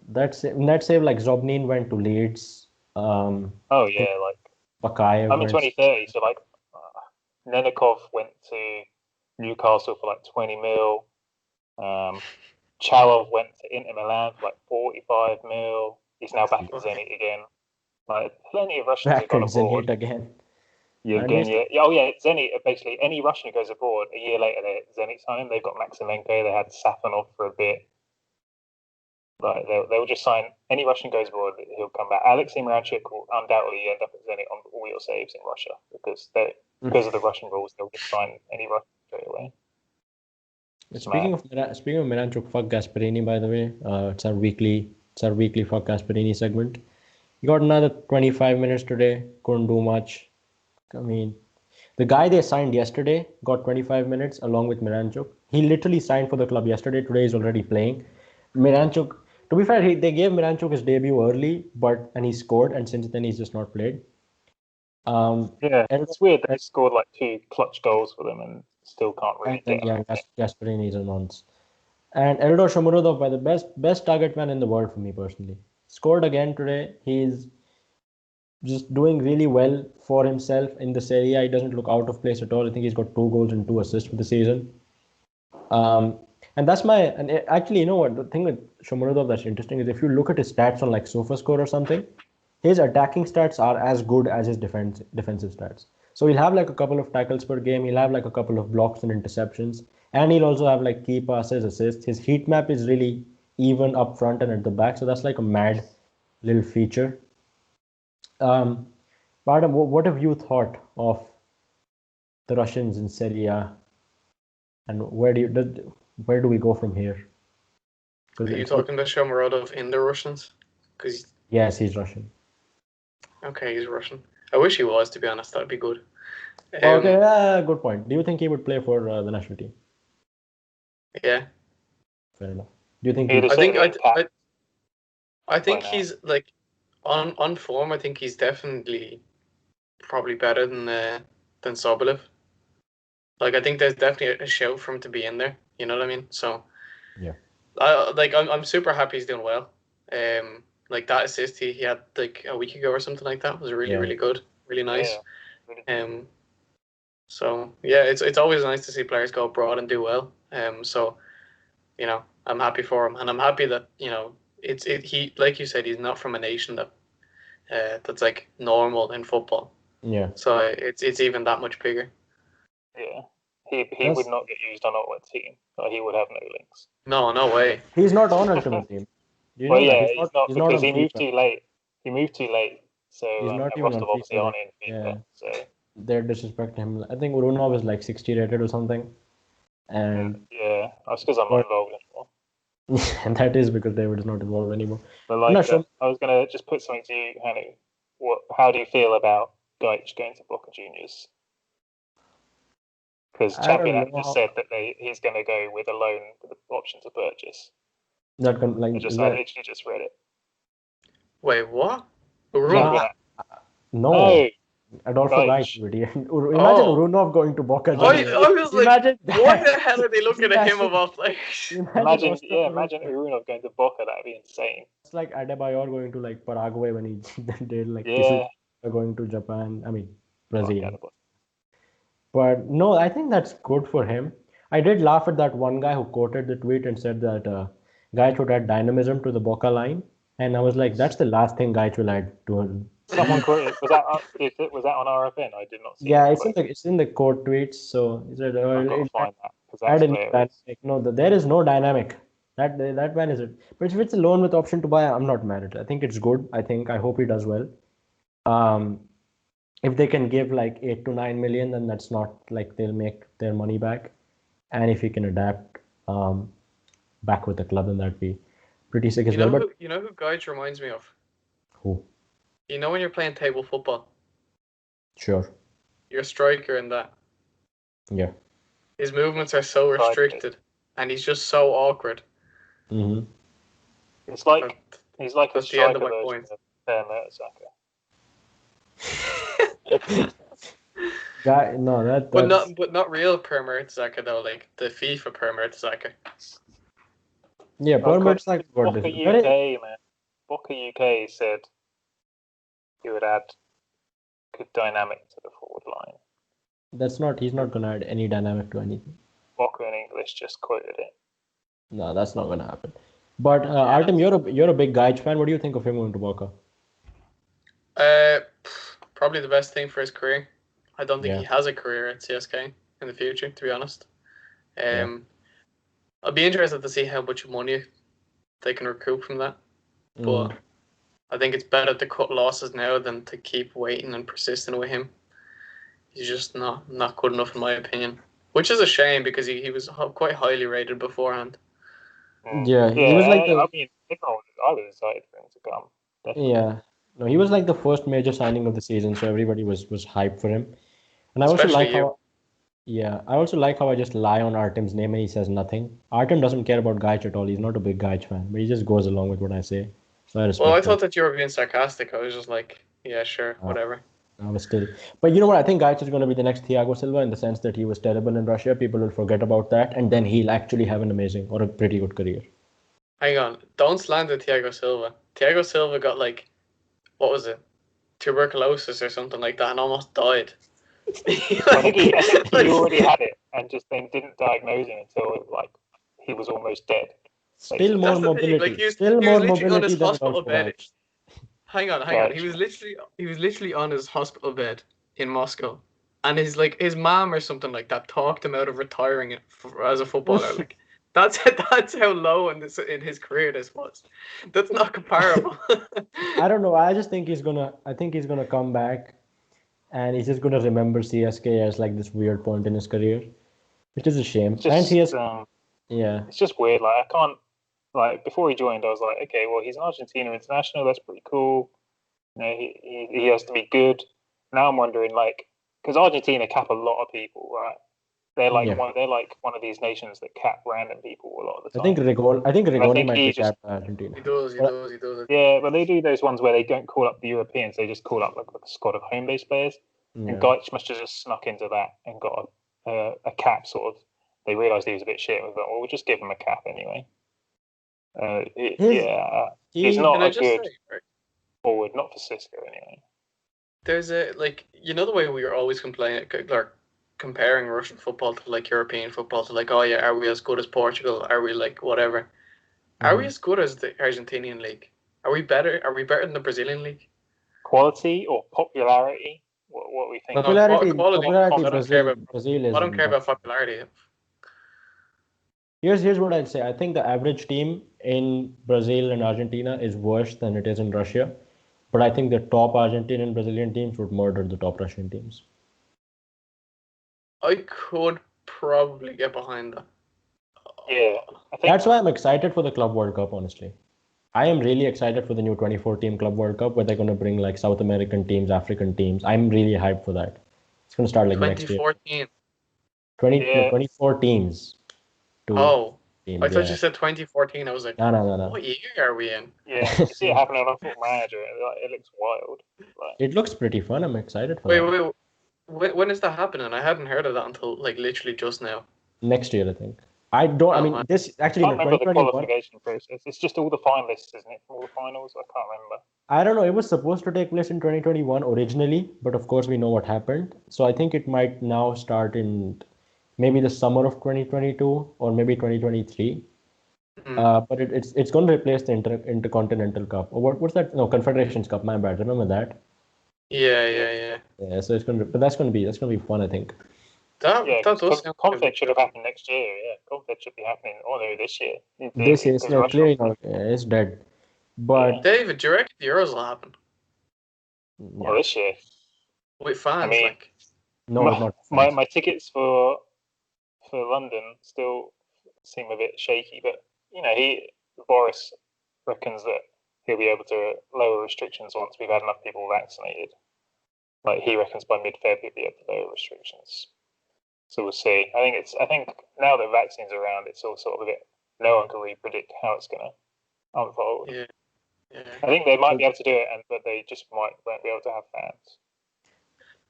that save like Zobnin went to Leeds. Bakayev. I'm in 2030, so Nenikov went to Newcastle for 20 mil. Chalov went to Inter Milan for 45 mil. He's now back at Zenit again. Plenty of Russians have gone abroad. Zenit again. Zenit, basically, any Russian who goes abroad, a year later, Zenit sign him. They've got Maximenko, they had Safanov for a bit. They'll just sign, any Russian goes abroad, he'll come back. Alexei Miranchuk will undoubtedly end up at Zenit on all your saves in Russia because because of the Russian rules, they'll just sign any Russian straight away. Speaking of Miranchuk, fuck Gasperini, by the way. It's our weekly fuck Gasperini segment. He got another 25 minutes today. Couldn't do much. I mean, the guy they signed yesterday got 25 minutes along with Miranchuk. He literally signed for the club yesterday. Today he's already playing. Miranchuk, to be fair, they gave Miranchuk his debut early, and he scored, and since then he's just not played. It's weird that he scored like 2 clutch goals for them and still can't really get him. Gasperini's a nonce. And Eldor Shomurodov, by the best target man in the world for me personally. Scored again today. He's just doing really well for himself in the Serie A. He doesn't look out of place at all. I think he's got 2 goals and 2 assists for the season. And actually, you know what? The thing with Shomurodov that's interesting is if you look at his stats on like SofaScore or something, his attacking stats are as good as his defensive stats. So he'll have like a couple of tackles per game. He'll have like a couple of blocks and interceptions. And he'll also have like key passes, assists. His heat map is really even up front and at the back. So that's like a mad little feature. Artem, what have you thought of the Russians in Serie A? And where do we go from here? Are you talking about Shomurodov in the Russians? Yes, he's Russian. Okay, he's Russian. I wish he was, to be honest. That'd be good. Okay, good point. Do you think he would play for the national team? Yeah. Fair enough. Do you think? I think he's like on form. I think he's definitely probably better than Sobolev. Like I think there's definitely a shout for him to be in there. You know what I mean? So yeah. I'm super happy he's doing well. Like that assist he had like a week ago or something like that was really good, really nice. Yeah. So yeah, it's always nice to see players go abroad and do well. So you know, I'm happy for him, and I'm happy that he like you said, he's not from a nation that's like normal in football. Yeah. So it's even that much bigger. Yeah. He would not get used on our team. He would have no links. No way. He's not on Ultimate Team. He's not because he moved too late. He moved too late, so he's not even on obviously on in FIFA. Yeah. So they're disrespecting him. I think Urunov is like 60 rated or something. And that's because I'm not involved anymore. And that is because David is not involved anymore. But I was gonna just put something to you, Hanu. How do you feel about Gaich going to Boca Juniors? Because Champion just said that he's going to go with a loan with the option to purchase. I literally just read it. Wait, what? No. Adolfo Gaich. Imagine Urunov going to Boca Juniors. I was like, what the hell are they looking at him of all players? Imagine Urunov going to Boca. That'd be insane. It's like Adebayor going to like Paraguay when he did like going to Japan. I mean Brazil. But no, I think that's good for him. I did laugh at that one guy who quoted the tweet and said that Gaich would add dynamism to the Boca line. And I was like, that's the last thing Gaich will add to him. Someone quoted, was that on RFN? I did not see it. It's in the quote tweets. So he said, there is no dynamic. That man is it. But if it's a loan with option to buy, I'm not mad at it. I think it's good. I hope he does well. If they can give like 8 to 9 million, then that's not like they'll make their money back. And if he can adapt back with the club, then that'd be pretty sick as well. You know who Gaich reminds me of? Who? You know when you're playing table football? Sure. You're a striker in that. Yeah. His movements are so restricted, and he's just so awkward. Mm-hmm. It's like he's like a striker version of Mertesacker. But not real Per Mertesacker though, like the FIFA Per Mertesacker. Yeah, Per Mertesacker. Boca UK, man. Boca UK said he would add good dynamic to the forward line. He's not gonna add any dynamic to anything. Boca in English just quoted it. No, that's not gonna happen. But Artem, you're a big Gaich fan. What do you think of him going to Boca? Probably the best thing for his career. I don't think he has a career at CSK in the future, to be honest. I'll be interested to see how much money they can recoup from that. But I think it's better to cut losses now than to keep waiting and persisting with him. he's just not good enough in my opinion. Which is a shame because he was quite highly rated beforehand. Yeah, he was like I the mean, I was excited for him to come. Definitely. yeah. No, he was like the first major signing of the season, so everybody was hyped for him. And I also like Especially you. how yeah, I also like how I just lie on Artem's name and he says nothing. Artem doesn't care about Gaich at all. He's not a big Gaich fan, but he just goes along with what I say. So I Well, I respect that. thought that you were being sarcastic. I was just like, yeah, sure, Uh, whatever. I was still, but you know what? I think Gaich is going to be the next Thiago Silva in the sense that he was terrible in Russia. People will forget about that, and then he'll actually have an amazing or a pretty good career. Hang on, don't slander Thiago Silva. Thiago Silva got like, what was it, tuberculosis or something like that, and almost died. I think he already had it and just then didn't diagnose him until like he was almost dead. Still more That's the thing. Like mobility. Still he was more literally on his mobility than hospital Rodolfo bed. Gaich. Hang on. Right. He was literally on his hospital bed in Moscow, and his mom or something like that talked him out of retiring as a footballer. Like that's how low in his career this was. That's not comparable. I don't know. I just think I think he's gonna come back, and he's just gonna remember CSK as like this weird point in his career, which is a shame. It's And just, he has, yeah, it's just weird. Like I can't. Like before he joined, I was like, okay, well he's an Argentina international. That's pretty cool. You know, he has to be good. Now I'm wondering, like, because Argentina cap a lot of people, right? They're like yeah. one of these nations that cap random people a lot of the I time. think Rigoni think might he be just capped by Argentina. He does. But Yeah, but they do those ones where they don't call up the Europeans; they just call up like a squad of home-based players. And yeah. Gaich must have just snuck into that and got a cap. Sort of, they realised he was a bit shit. We thought, well, we'll just give him a cap anyway. His He's he not Can I a just good say, right, forward, not for Cisco anyway. there's a like the way we are always complaining, like comparing Russian football to like European football to like, oh yeah, are we as good as Portugal? Are we like whatever? Are we as good as the Argentinian league? Are we better? Are we better than the Brazilian league? Quality or popularity? What we think? No, quality. popularity I don't care about. Brazil I don't isn't care that. about popularity. Here's what I'd say. I think the average team in Brazil and Argentina is worse than it is in Russia. But I think the top Argentine and Brazilian teams would murder the top Russian teams. I could probably get behind that. Yeah, I think That's why I'm excited for the Club World Cup, honestly. I am really excited for the new 24 team Club World Cup where they're going to bring like South American teams, African teams. I'm really hyped for that. It's going to start like next year. 2014. 24 teams. Oh, teams, I thought yeah. you said 2014. I was like, No. what year are we in? Yeah, you see it happening on Football Manager. It looks wild. Like, It looks pretty fun. I'm excited for that. Wait. When is that happening? I hadn't heard of that until like literally just now. Next year, I think. I don't. I mean, this actually I no, can't remember the 2021. qualification process. It's just all the finalists, isn't it? From all the finals, I can't remember. I don't know. It was supposed to take place in 2021 originally, but of course we know what happened. So I think it might now start in maybe the summer of 2022 or maybe 2023. But it's going to replace the Intercontinental Cup. Or what's that? No, Confederations Cup. My bad. Remember that? Yeah. Yeah. So but that's going to be fun. I think. That does sound Confed should have happened next year. Yeah, Confed should be happening. Oh no, this year. This is no clearly not. It's dead. But David, do you reckon the Euros will happen? Well, this year. With fans, I mean, like. no, not my tickets for London still seem a bit shaky, but you know, Boris reckons that he'll be able to lower restrictions once we've had enough people vaccinated. Like he reckons by mid-Feb he'll be able to lower restrictions. So we'll see. I think now that vaccines are around, it's all sort of a bit. No one can really predict how it's going to unfold. Yeah. I think they might be able to do it, but they just won't be able to have fans.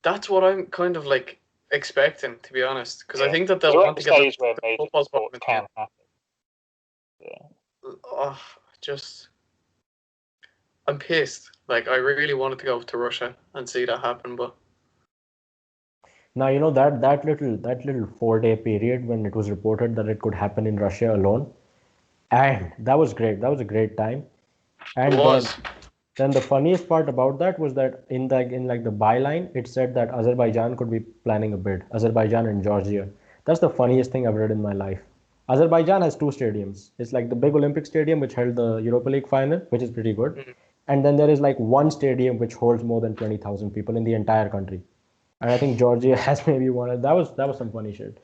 That's what I'm kind of like expecting, to be honest, because I think that they'll want to get stage where major sports can happen. Yeah. I'm pissed. Like I really wanted to go to Russia and see that happen, but. Now you know that little 4-day period when it was reported that it could happen in Russia alone, and that was great. That was a great time. And then the funniest part about that was that in like the byline it said that Azerbaijan could be planning a bid. Azerbaijan and Georgia. That's the funniest thing I've read in my life. Azerbaijan has 2 stadiums. It's like the big Olympic stadium which held the Europa League final, which is pretty good, and then there is like one stadium which holds more than 20,000 people in the entire country. And I think Georgia has maybe won it. That was some funny shit.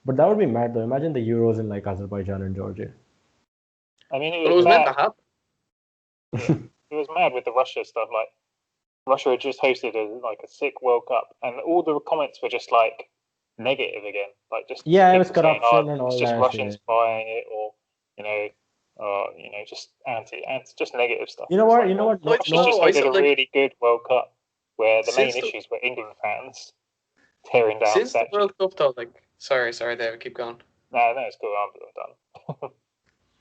But that would be mad though. Imagine the Euros in like Azerbaijan and Georgia. I mean, But it was meant to happen. Yeah, it was mad with the Russia stuff. Like Russia had just hosted a sick World Cup, and all the comments were just like negative again. Like just Yeah, it was people saying, corruption and it's all just that Russians shit. buying it, or just just negative stuff. You know It's what? like, You know what? I No, don't She's just know. hosted a really good World Cup where the main Since the issues were England fans tearing down since the statues. World Cup though, like sorry, David, keep going. No, it's cool. I'm done.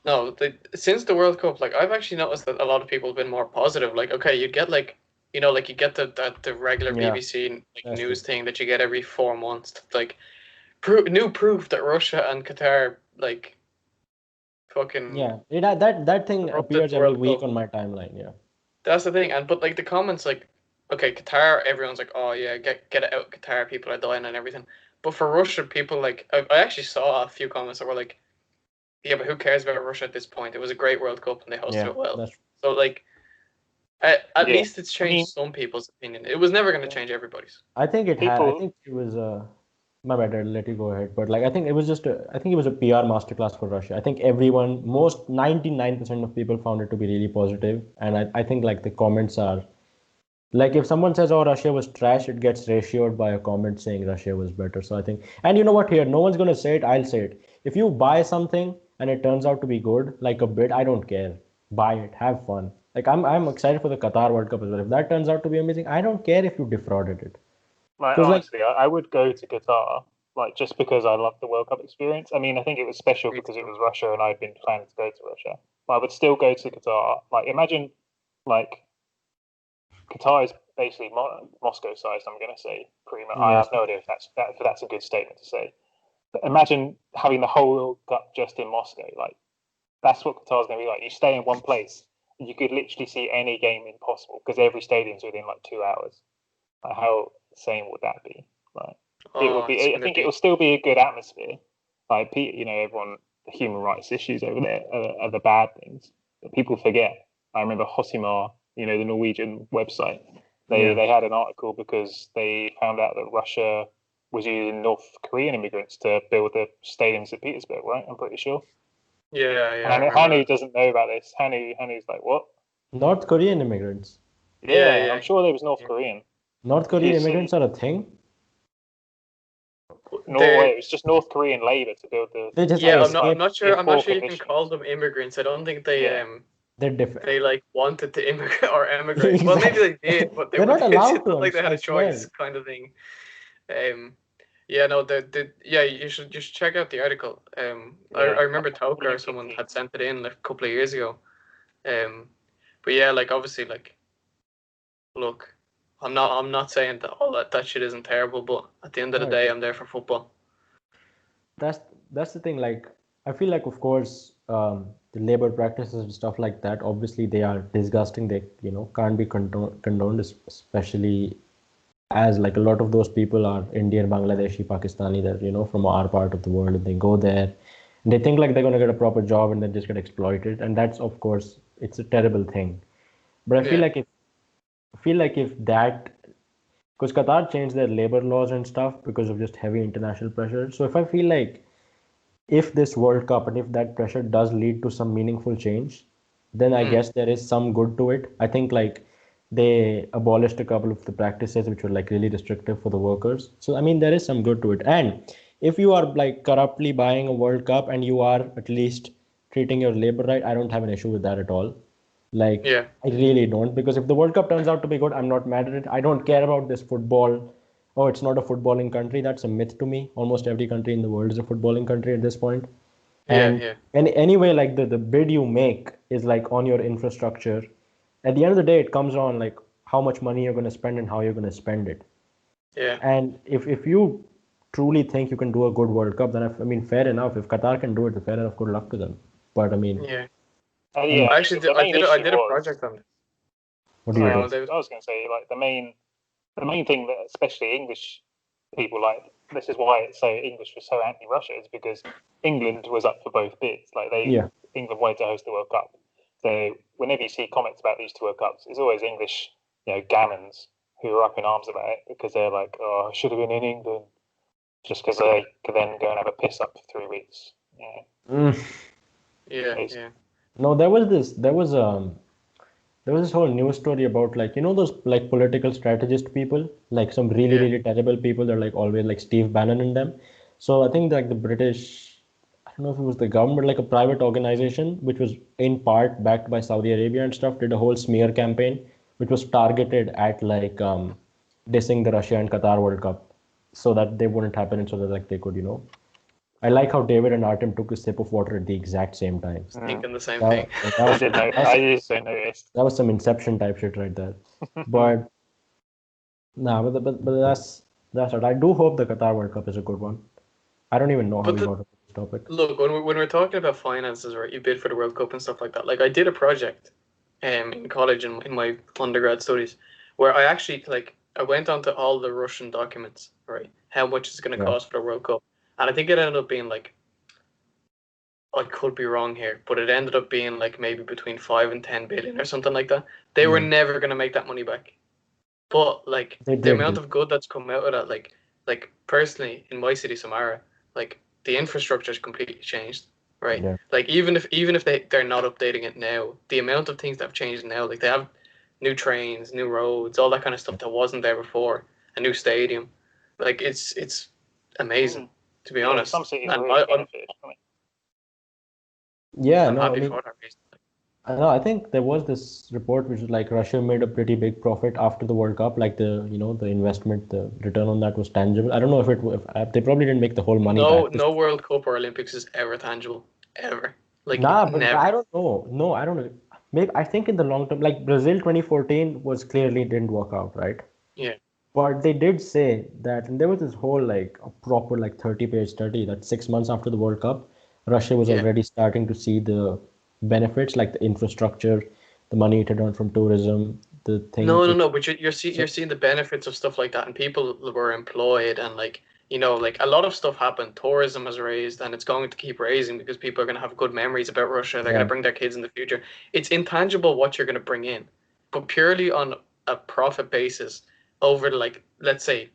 No, since the World Cup, like I've actually noticed that a lot of people have been more positive. Like, okay, you get like, like you get the regular yeah, BBC like that's news true. thing that you get every 4 months. Like, new proof that Russia and Qatar like fucking Yeah, that thing corrupted appears the every World week Cup. on my timeline. Yeah. That's the thing, and but like the comments, like, okay, Qatar, everyone's like, oh yeah, get it out, Qatar, people are dying and everything. But for Russia, people like, I actually saw a few comments that were like, yeah, but who cares about Russia at this point? It was a great World Cup and they hosted Yeah, it well. that's So like, at Yeah. least it's changed some people's opinion. It was never going to change everybody's. I think it had. I People, think it was. My bad. I'll let you go ahead. But like, I think it was just. I think it was a PR masterclass for Russia. I think everyone, most 99% of people found it to be really positive, and I think like the comments are, like if someone says, "Oh, Russia was trash," it gets ratioed by a comment saying Russia was better. So I think, and you know what? Here, no one's gonna say it. I'll say it. If you buy something and it turns out to be good, like a bid, I don't care. Buy it. Have fun. Like I'm excited for the Qatar World Cup as well. If that turns out to be amazing, I don't care if you defrauded it. like Because like, honestly, I would go to Qatar, like just because I love the World Cup experience. I mean, I think it was special because it was Russia, and I'd been planning to go to Russia. But I would still go to Qatar. Like, imagine, like Qatar is basically Moscow sized. I'm going to say pretty much. I yes, have no idea if that's a good statement to say. But imagine having the whole World Cup just in Moscow. Like, that's what Qatar's going to be like. You stay in one place, and you could literally see any game possible because every stadium's within like 2 hours. Like, how insane would that be? Like, it would Oh, it's be. I going to think it be. will still be a good atmosphere. Like, everyone, the human rights issues over there are the bad things, but people forget. I remember Hosimar, the Norwegian website. yeah, They had an article because they found out that Russia was using North Korean immigrants to build the stadiums at Petersburg. Right, I'm pretty sure. Yeah, I And remember Hanu that. doesn't know about this. Hanu's like, what? North Korean immigrants. Yeah, Yeah. I'm sure there was North Yeah. Korean. North If you Korean see, immigrants are a thing. Norway, They it was just North Korean labor to build the They just like Yeah, stadiums I'm escape. not sure. in I'm not poor sure you can call conditions. them immigrants. I don't think they Yeah, They're different. they like wanted to immigrate or emigrate. Well, maybe Exactly. they did, but They're not it's allowed to. not like they had I a choice, swear. kind of thing. Um, yeah, no, yeah, you should check out the article. yeah. I remember Toker or Really good someone team. had sent it in like a couple of years ago. But yeah, like obviously, like look, I'm not saying that all that shit isn't terrible, but at the end of the No, it day, is. I'm there for football. that's that's the thing. Like, I feel like, of course, the labor practices and stuff like that. Obviously, they are disgusting. They can't be condoned, especially as like a lot of those people are Indian, Bangladeshi, Pakistani. That from our part of the world, and they go there, and they think like they're gonna get a proper job, and then just get exploited. And that's, of course, it's a terrible thing. But Yeah, I feel like if that, because Qatar changed their labor laws and stuff because of just heavy international pressure. So if I feel like if this World Cup and if that pressure does lead to some meaningful change, then I mm, guess there is some good to it. I think like they abolished a couple of the practices which were like really restrictive for the workers. So I mean there is some good to it. And if you are like corruptly buying a World Cup and you are at least treating your labor right, I don't have an issue with that at all. Like, yeah, I really don't, because if the World Cup turns out to be good, I'm not mad at it. I don't care about this football. Oh, it's not a footballing country. That's a myth to me. Almost every country in the world is a footballing country at this point. yeah, And yeah, anyway, like the bid you make is like on your infrastructure. At the end of the day, it comes on like how much money you're going to spend and how you're going to spend it. yeah. And if you truly think you can do a good World Cup, then I mean, fair enough. If Qatar can do it, fair enough. Good luck to them. But I mean, Yeah. Yeah, and I I mean, actually the main I issue did a was. project on this. what do you Sorry, do? David. I was going to say like the main thing that especially English people like. This is why it's so English was so anti-Russia is because England was up for both bids. Like Yeah, England wanted to host the World Cup. So whenever you see comments about these two World Cups, it's always English, gammons who are up in arms about it because they're like, oh, I should have been in England, just because they could then go and have a piss up for 3 weeks. Yeah. Yeah. No, there was this whole news story about like those like political strategist people, like some really terrible people. They're like always like Steve Bannon in them. So I think like the British, I don't know if it was the government, like a private organization, which was in part backed by Saudi Arabia and stuff, did a whole smear campaign, which was targeted at like dissing the Russia and Qatar World Cup, so that they wouldn't happen, and so that like they could, I like how David and Artem took a sip of water at the exact same time. Thinking the same That, thing. that was, I just don't notice. that was some Inception type shit right there. But nah, but that's it. I do hope the Qatar World Cup is a good one. I don't even know how we got to this topic. Look, when we're talking about finances, right? You bid for the World Cup and stuff like that. Like I did a project, in college in my undergrad studies, where I actually I went onto all the Russian documents, right? How much it's going to cost for the World Cup, and I think it ended up being like, I could be wrong here, but it ended up being like maybe between 5 and 10 billion or something like that. They were never going to make that money back. But like the amount of good that's come out of that, like personally in my city, Samara, like the infrastructure is completely changed, right? Yeah. Like even if they're not updating it now, the amount of things that have changed now, like they have new trains, new roads, all that kind of stuff that wasn't there before, a new stadium, like it's amazing, to be honest. Some cities And really benefited from it. Yeah, I'm no, I happy mean, for that reason. I know. I think there was this report which was like Russia made a pretty big profit after the World Cup. Like the investment, the return on that was tangible. I don't know if they probably didn't make the whole money back. No World Cup or Olympics is ever tangible, ever. Like Nah, but never. I don't know. No, I don't know. Maybe I think in the long term, like Brazil 2014 was clearly didn't work out, right? Yeah. But they did say that, and there was this whole like a proper like 30-page study that 6 months after the World Cup, Russia was already starting to see the benefits, like the infrastructure, the money it had earned from tourism, the thing. No. But you're seeing the benefits of stuff like that, and people were employed, and like a lot of stuff happened. Tourism has raised, and it's going to keep raising because people are going to have good memories about Russia. They're going to bring their kids in the future. It's intangible what you're going to bring in, but purely on a profit basis over like let's say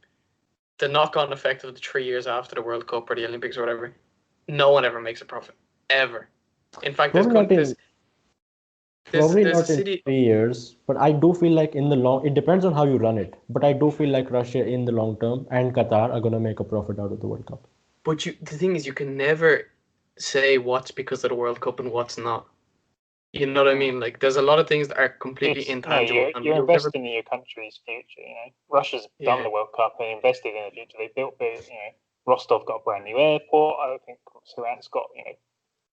the knock-on effect of the 3 years after the World Cup or the Olympics or whatever. No one ever makes a profit ever. In fact, there's Probably a not in city. 3 years, but I do feel like in the long, it depends on how you run it. But I do feel like Russia in the long term and Qatar are gonna make a profit out of the World Cup. But the thing is, you can never say what's because of the World Cup and what's not. You know what I mean? Like, there's a lot of things that are completely intangible. No, you're investing in your country's future. Russia's done the World Cup and invested in the future. They built Rostov got a brand new airport. I think Saransk got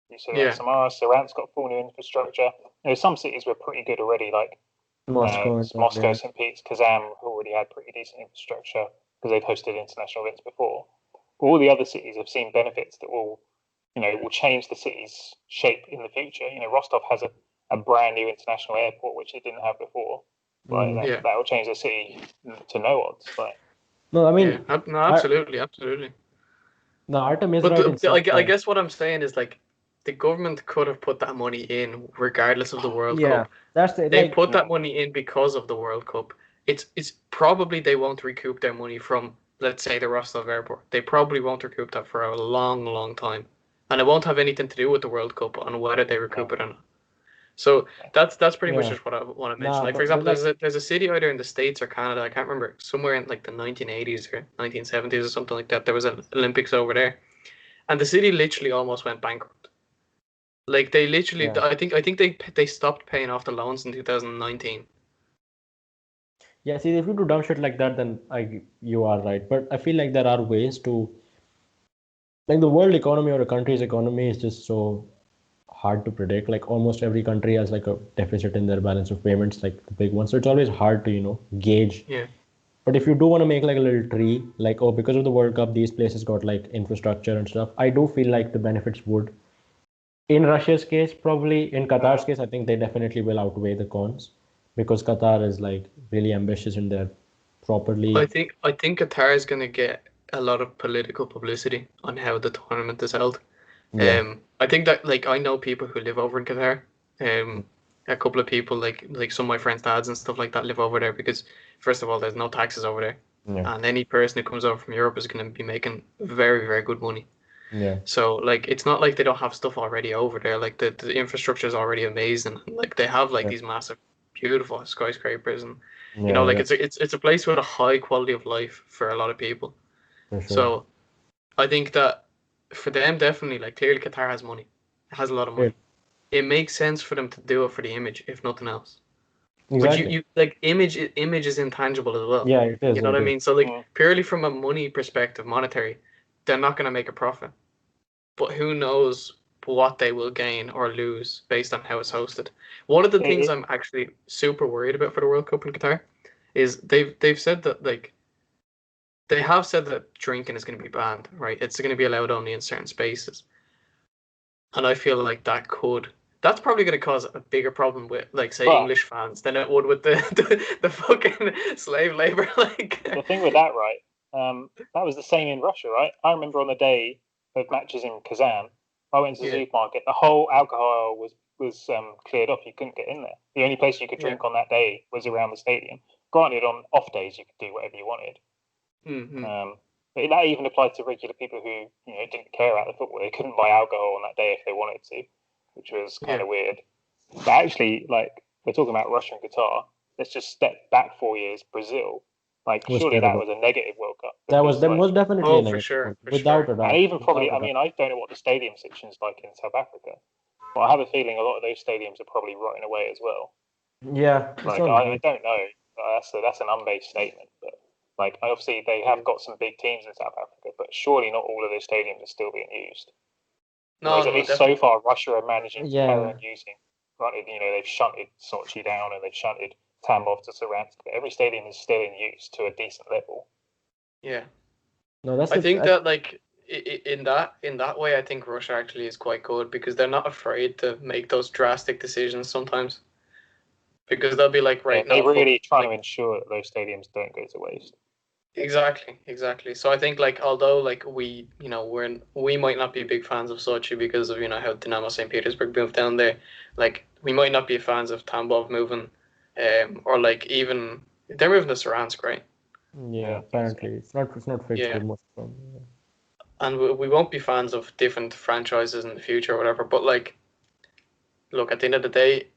you said Samara, Saransk got full new infrastructure. Some cities were pretty good already, like Moscow, St. Pete's, Kazan already had pretty decent infrastructure because they'd hosted international events before. But all the other cities have seen benefits that will change the city's shape in the future. Rostov has a brand new international airport which it didn't have before. That will change the city to no odds. No, I mean, no, absolutely. No, Artem is but right. I guess what I'm saying is like the government could have put that money in regardless of the World Cup. They put that money in because of the World Cup. It's probably they won't recoup their money from, let's say, the Rostov airport. They probably won't recoup that for a long, long time. And it won't have anything to do with the World Cup on whether they recoup it or not. So that's pretty much just what I want to mention. Like, for example, there's a city either in the States or Canada, I can't remember, somewhere in like the 1980s or 1970s or something like that. There was an Olympics over there, and the city literally almost went bankrupt. Like they literally, I think they stopped paying off the loans in 2019. Yeah, see, if you do dumb shit like that, then you are right. But I feel like there are ways to, like the world economy or a country's economy is just so hard to predict. Like almost every country has like a deficit in their balance of payments, like the big ones. So it's always hard to, gauge. Yeah. But if you do want to make like a little tree, like, oh, because of the World Cup, these places got like infrastructure and stuff, I do feel like the benefits would. In Russia's case, probably. In Qatar's case, I think they definitely will outweigh the cons because Qatar is like really ambitious in their properly. I think Qatar is going to get a lot of political publicity on how the tournament is held. Yeah. I think that like I know people who live over in Qatar. a couple of people, like some of my friends' dads and stuff like that, live over there because first of all, there's no taxes over there, Yeah. and any person who comes over from Europe is going to be making very, very good money. Yeah. So like, it's not like they don't have stuff already over there. Like the infrastructure is already amazing. Like they have like Yeah. these massive, beautiful skyscrapers, and Yeah. like Yeah. it's a place with a high quality of life for a lot of people. For sure. So I think that for them, definitely, like clearly Qatar has money, it has a lot of money. It makes sense for them to do it for the image, if nothing else. Exactly. But you like image is intangible as well. Yeah, it is. You know It what I is. mean? So like purely from a money perspective, monetary, they're not going to make a profit. But who knows what they will gain or lose based on how it's hosted. One of the things I'm actually super worried about for the World Cup in Qatar is they've said that like they have said that drinking is going to be banned, right? It's going to be allowed only in certain spaces. And I feel like that's probably going to cause a bigger problem with, like, say, English fans than it would with the fucking slave labor. Like the thing with that, right? That was the same in Russia, right? I remember on the day of matches in Kazan, I went to the supermarket. The whole alcohol was cleared off. You couldn't get in there. The only place you could drink on that day was around the stadium. Granted, on off days you could do whatever you wanted. But that even applied to regular people who didn't care about the football. They couldn't buy alcohol on that day if they wanted to, which was kind of weird. But actually, like, we're talking about Russia and Qatar. Let's just step back 4 years. Brazil, like, surely that was a negative World Cup. That was definitely a negative. For sure, without a doubt. And even probably, I mean, I don't know what the stadium section's like in South Africa, but I have a feeling a lot of those stadiums are probably rotting away as well. Yeah, like I don't know. That's an unbased statement, but like obviously they have got some big teams in South Africa, but surely not all of those stadiums are still being used. No, at least so far Russia are managing to carry on using. Granted, they've shunted Sochi down and they've shunted Tambov to Saransk, but every stadium is still in use to a decent level. Yeah. No, I think that like in that way, I think Russia actually is quite good because they're not afraid to make those drastic decisions sometimes. Because they'll be like, right, they're really trying to ensure that those stadiums don't go to waste. Exactly. So I think like although like we might not be big fans of Sochi because of how Dynamo St. Petersburg moved down there, like we might not be fans of Tambov moving, or like even they're moving to Saransk, right? Yeah, apparently it's not fixed for most of them. And we won't be fans of different franchises in the future or whatever. But like, look, at the end of the day,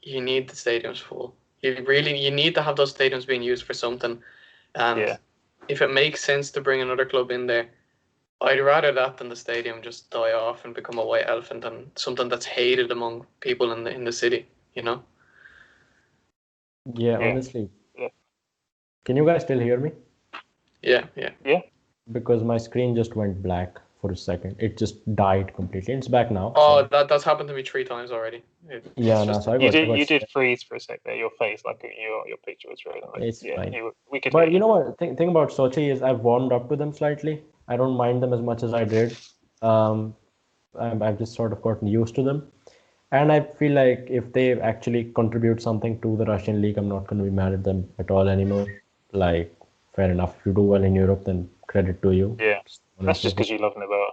you need the stadiums full. You need to have those stadiums being used for something. And if it makes sense to bring another club in there, I'd rather that than the stadium just die off and become a white elephant and something that's hated among people in the city, Yeah, honestly. Yeah. Can you guys still hear me? Yeah. Because my screen just went black for a second. It just died completely. It's back now. Oh, that's happened to me 3 times already. So you did freeze for a sec there. Your face, like your picture was frozen. It's fine. We could. But you know what? Thing about Sochi is I've warmed up to them slightly. I don't mind them as much as I did. I've just sort of gotten used to them, and I feel like if they actually contribute something to the Russian league, I'm not going to be mad at them at all anymore. Like, fair enough. If you do well in Europe, then credit to you. Yeah, that's just because you love Novoa.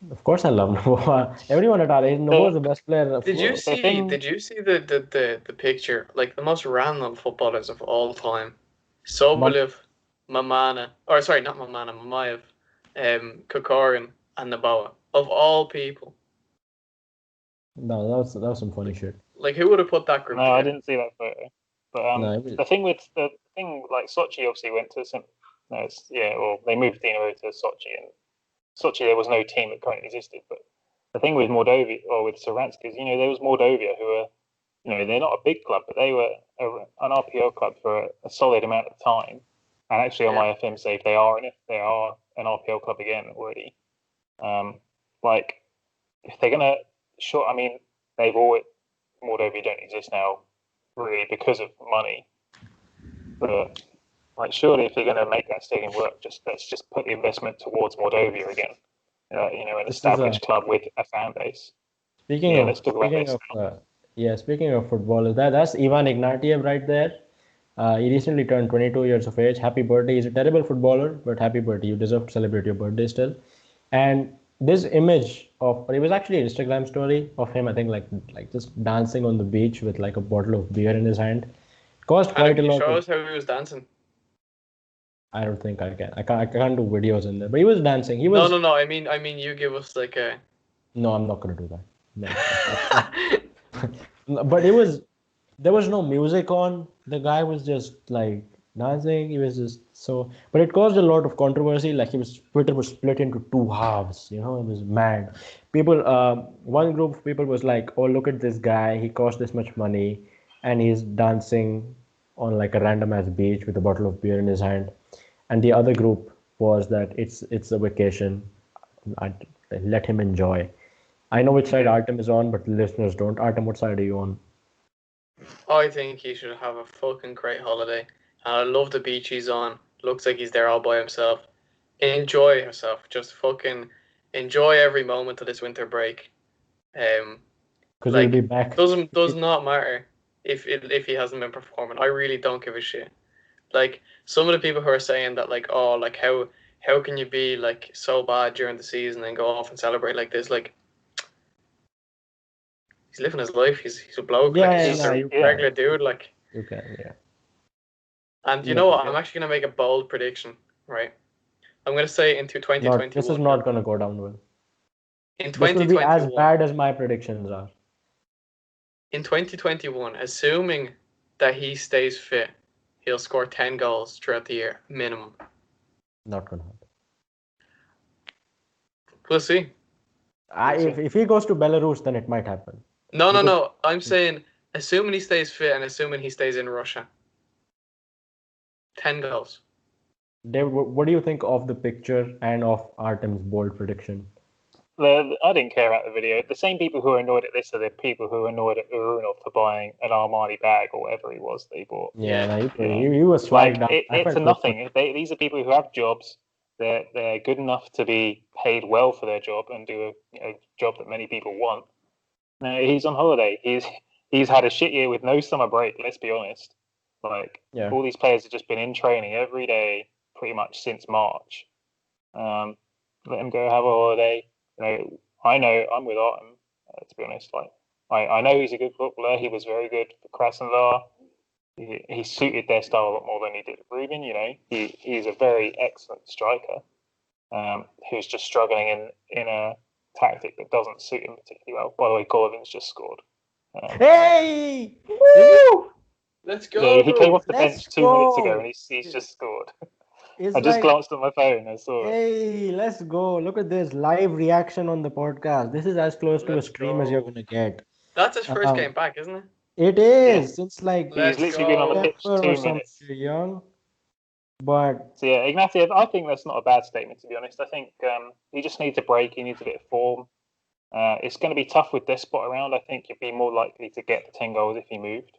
Of course, I love Novoa. Everyone at our age, Novoa is the best player. Did you see the picture? Like the most random footballers of all time: Sobolev, Mamayev, Kokorin, and Nabawa. Of all people. No, that was some funny shit. Like, who would have put that group together? I didn't see that photo. But the thing like Sochi obviously went to some. They moved Dinamo to Sochi, and Sochi there was no team that currently existed. But the thing with Mordovia or with Saransk is there was Mordovia who were they're not a big club, but they were an RPL club for a solid amount of time. And actually on my FM save they are an RPL club again already. Like if they're gonna they've always Mordovia don't exist now really because of money. But like surely if you're gonna make that stadium work, let's just put the investment towards Mordovia again. An established club with a fan base. Speaking of football, that's Ivan Ignatyev right there. He recently turned 22 years of age. Happy birthday. He's a terrible footballer, but happy birthday. You deserve to celebrate your birthday still. And this image of, it was actually an Instagram story of him, I think, like just dancing on the beach with like a bottle of beer in his hand. It caused Hanu, quite a can you lot show of. us how he was dancing? I don't think I can. I can't do videos in there. But he was dancing. He No, was. no, no. I mean, you give us like a. No, I'm not gonna do that. No. No, but it was. There was no music on. The guy was just like dancing. He was just so. But it caused a lot of controversy. Like Twitter was split into two halves. You know, it was mad. People. One group of people was like, "Oh, look at this guy. He cost this much money, and he's dancing on like a random ass beach with a bottle of beer in his hand." And the other group was that it's a vacation. I, let him enjoy. I know which side Artem is on, but the listeners don't. Artem, what side are you on? I think he should have a fucking great holiday. And I love the beach he's on. Looks like he's there all by himself. Enjoy yourself. Just fucking enjoy every moment of this winter break. Because he'll be Like back. does not matter if he hasn't been performing. I really don't give a shit. Like some of the people who are saying that, like, oh, like how can you be like so bad during the season and go off and celebrate like this? Like he's living his life. He's a bloke. Yeah, Like yeah, he's just no, a you can. regular dude. Like, You can, yeah. and you Yeah. know what? I'm actually gonna make a bold prediction. Right. I'm gonna say into This is 2021. not gonna go down well. In This will be as 2021. bad as my predictions are. In 2021, assuming that he stays fit, he'll score 10 goals throughout the year minimum. Not gonna happen. We'll see. If he goes to Belarus, then it might happen. No. I'm saying, assuming he stays fit and assuming he stays in Russia, 10 goals. David, what do you think of the picture and of Artem's bold prediction? I didn't care about the video. The same people who are annoyed at this are the people who are annoyed at Urunov for buying an Armani bag or whatever it was they bought. Yeah, no, Yeah. he was swagged Like out. it's a nothing. These are people who have jobs. They're good enough to be paid well for their job and do a job that many people want. No, he's on holiday. He's had a shit year with no summer break. Let's be honest. Like Yeah. all these players have just been in training every day pretty much since March. Let him go have a holiday. I know I'm with Artem, to be honest. Like I know he's a good footballer. He was very good for Krasnodar. He suited their style a lot more than he did Rubin. He's a very excellent striker who's just struggling in a tactic that doesn't suit him particularly well. By the way, Golovin's just scored. Hey! Woo! Let's go! Yeah, he came off the Let's bench 2 minutes ago go! and he's just scored. It's I just like, glanced at my phone. I saw it. hey, let's go. Look at this live reaction on the podcast. This is as close to a Let's stream as you're go. going to get. That's his first game back, isn't it? It is. It's like Let's He's literally been on the go. pitch Pepper 2 or some minutes. shit, young. But So yeah, Ignatyev, I think that's not a bad statement, to be honest. I think he just needs a break. He needs a bit of form. It's going to be tough with Despot around. I think you'd be more likely to get the 10 goals if he moved.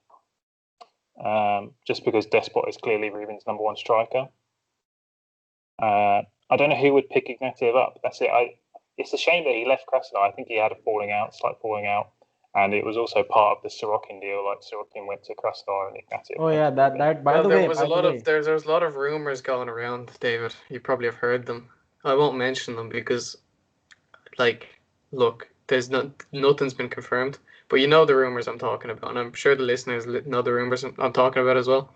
Just because Despot is clearly Rubin's number one striker. I don't know who would pick Ignatyev up. That's it. It's a shame that he left Krasnodar. I think he had a slight falling out. And it was also part of the Sorokin deal. Like Sorokin went to Krasnodar and Ignatyev. oh yeah, that by Well, the there way, was a lot of there's a lot of rumors going around, David. You probably have heard them. I won't mention them because, like, look, there's nothing's been confirmed. But you know the rumors I'm talking about, and I'm sure the listeners know the rumors I'm talking about as well.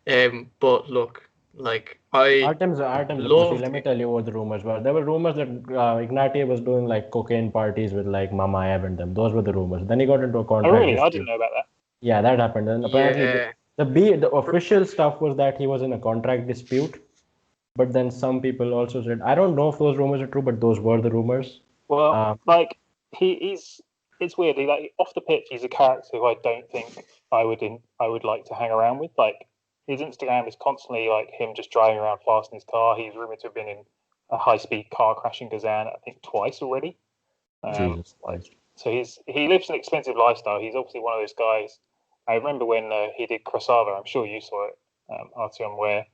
But look, like Artem's a pussy. Let me tell you what the rumors were. There were rumors that Ignatyev was doing like cocaine parties with like Mamayev and them. Those were the rumors. Then he got into a Oh contract really? dispute. I didn't know about that. Yeah, that happened. And apparently Yeah. the official stuff was that he was in a contract dispute. But then some people also said, I don't know if those rumors are true, but those were the rumors. Well, like he's it's weird. Like off the pitch, he's a character who I don't think I would like to hang around with. Like his Instagram is constantly like him just driving around fast in his car. He's rumored to have been in a high-speed car crash in Kazan, I think twice already. Jesus Christ. So he lives an expensive lifestyle. He's obviously one of those guys. I remember when he did Krasava. I'm sure you saw it, Artem, where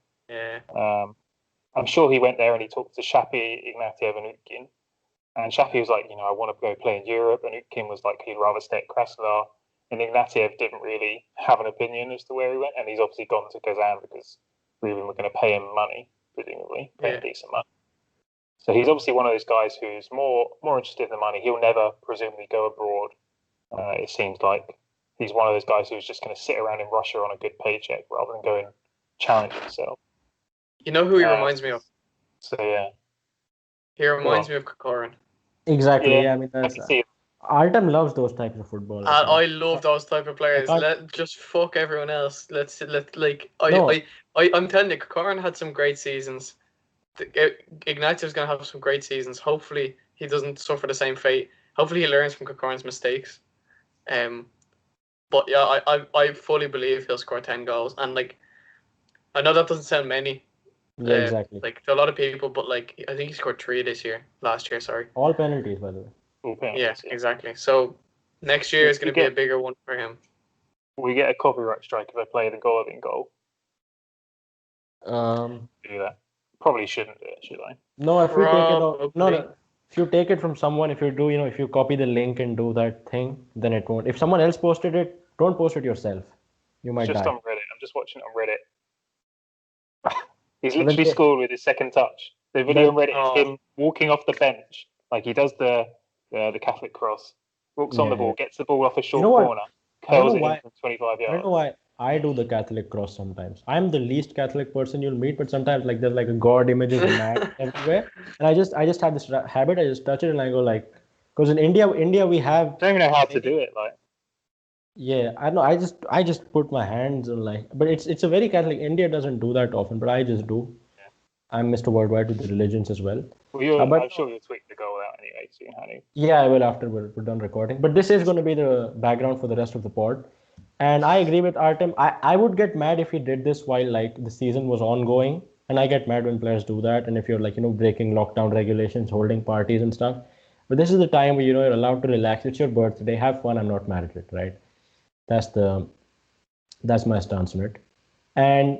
I'm sure he went there and he talked to Shapi, Ignatyev, and Utkin. And Shapi was like, I want to go play in Europe. And Utkin was like, he'd rather stay at Krasnodar. And Ignatyev didn't really have an opinion as to where he went. And he's obviously gone to Kazan because Rubin were going to pay him money, presumably, pay him decent money. So he's obviously one of those guys who's more interested in the money. He'll never presumably go abroad. It seems like he's one of those guys who's just going to sit around in Russia on a good paycheck rather than go and challenge himself. You know who he reminds me of? So yeah, He reminds me of Kokorin. Exactly. Yeah, Yeah, I mean, I can see it. Artem loves those types of football. I love those type of players. can't- Let just fuck everyone else. No. I'm telling you, Kokorin had some great seasons. Ignatiev's gonna have some great seasons. Hopefully, he doesn't suffer the same fate. Hopefully, he learns from Kokorin's mistakes. But yeah, I fully believe he'll score 10 goals. And like, I know that doesn't sound many. Yeah, exactly. Like to a lot of people, but like I think he scored 3 last year. Sorry. All penalties, by the way. All penalties, Yeah, exactly. So next year is going to be a bigger one for him. We get a copyright strike if I play the Golovin goal. Do that. Probably shouldn't do it, should I? No, if you take it off, Probably. no, if you take it from someone, if you do, if you copy the link and do that thing, then it won't. If someone else posted it, don't post it yourself. You might It's just die. on Reddit. I'm just watching it on Reddit. He's literally scored with his second touch. The video on Reddit is him walking off the bench, like he does the Catholic cross, walks on the ball, gets the ball off a short corner, curls it in from 25 yards. I don't know why I do the Catholic cross sometimes. I'm the least Catholic person you'll meet, but sometimes like there's like a God images everywhere, and I just have this habit. I just touch it and I go like, because in India we have. I don't even know how to do it. Like, yeah, I know. I just put my hands on like, but it's a very Catholic. India doesn't do that often, but I just do. Yeah. I'm Mr. Worldwide with the religions as well. Well, I'm sure you'll tweet the goal out anyway soon, Hanu. Yeah, I will after we're done recording. But this is going to be the background for the rest of the pod. And I agree with Artem. I would get mad if he did this while like the season was ongoing. And I get mad when players do that. And if you're like, breaking lockdown regulations, holding parties and stuff. But this is the time where, you're allowed to relax. It's your birthday. Have fun. I'm not mad at it, right? That's my stance on it. And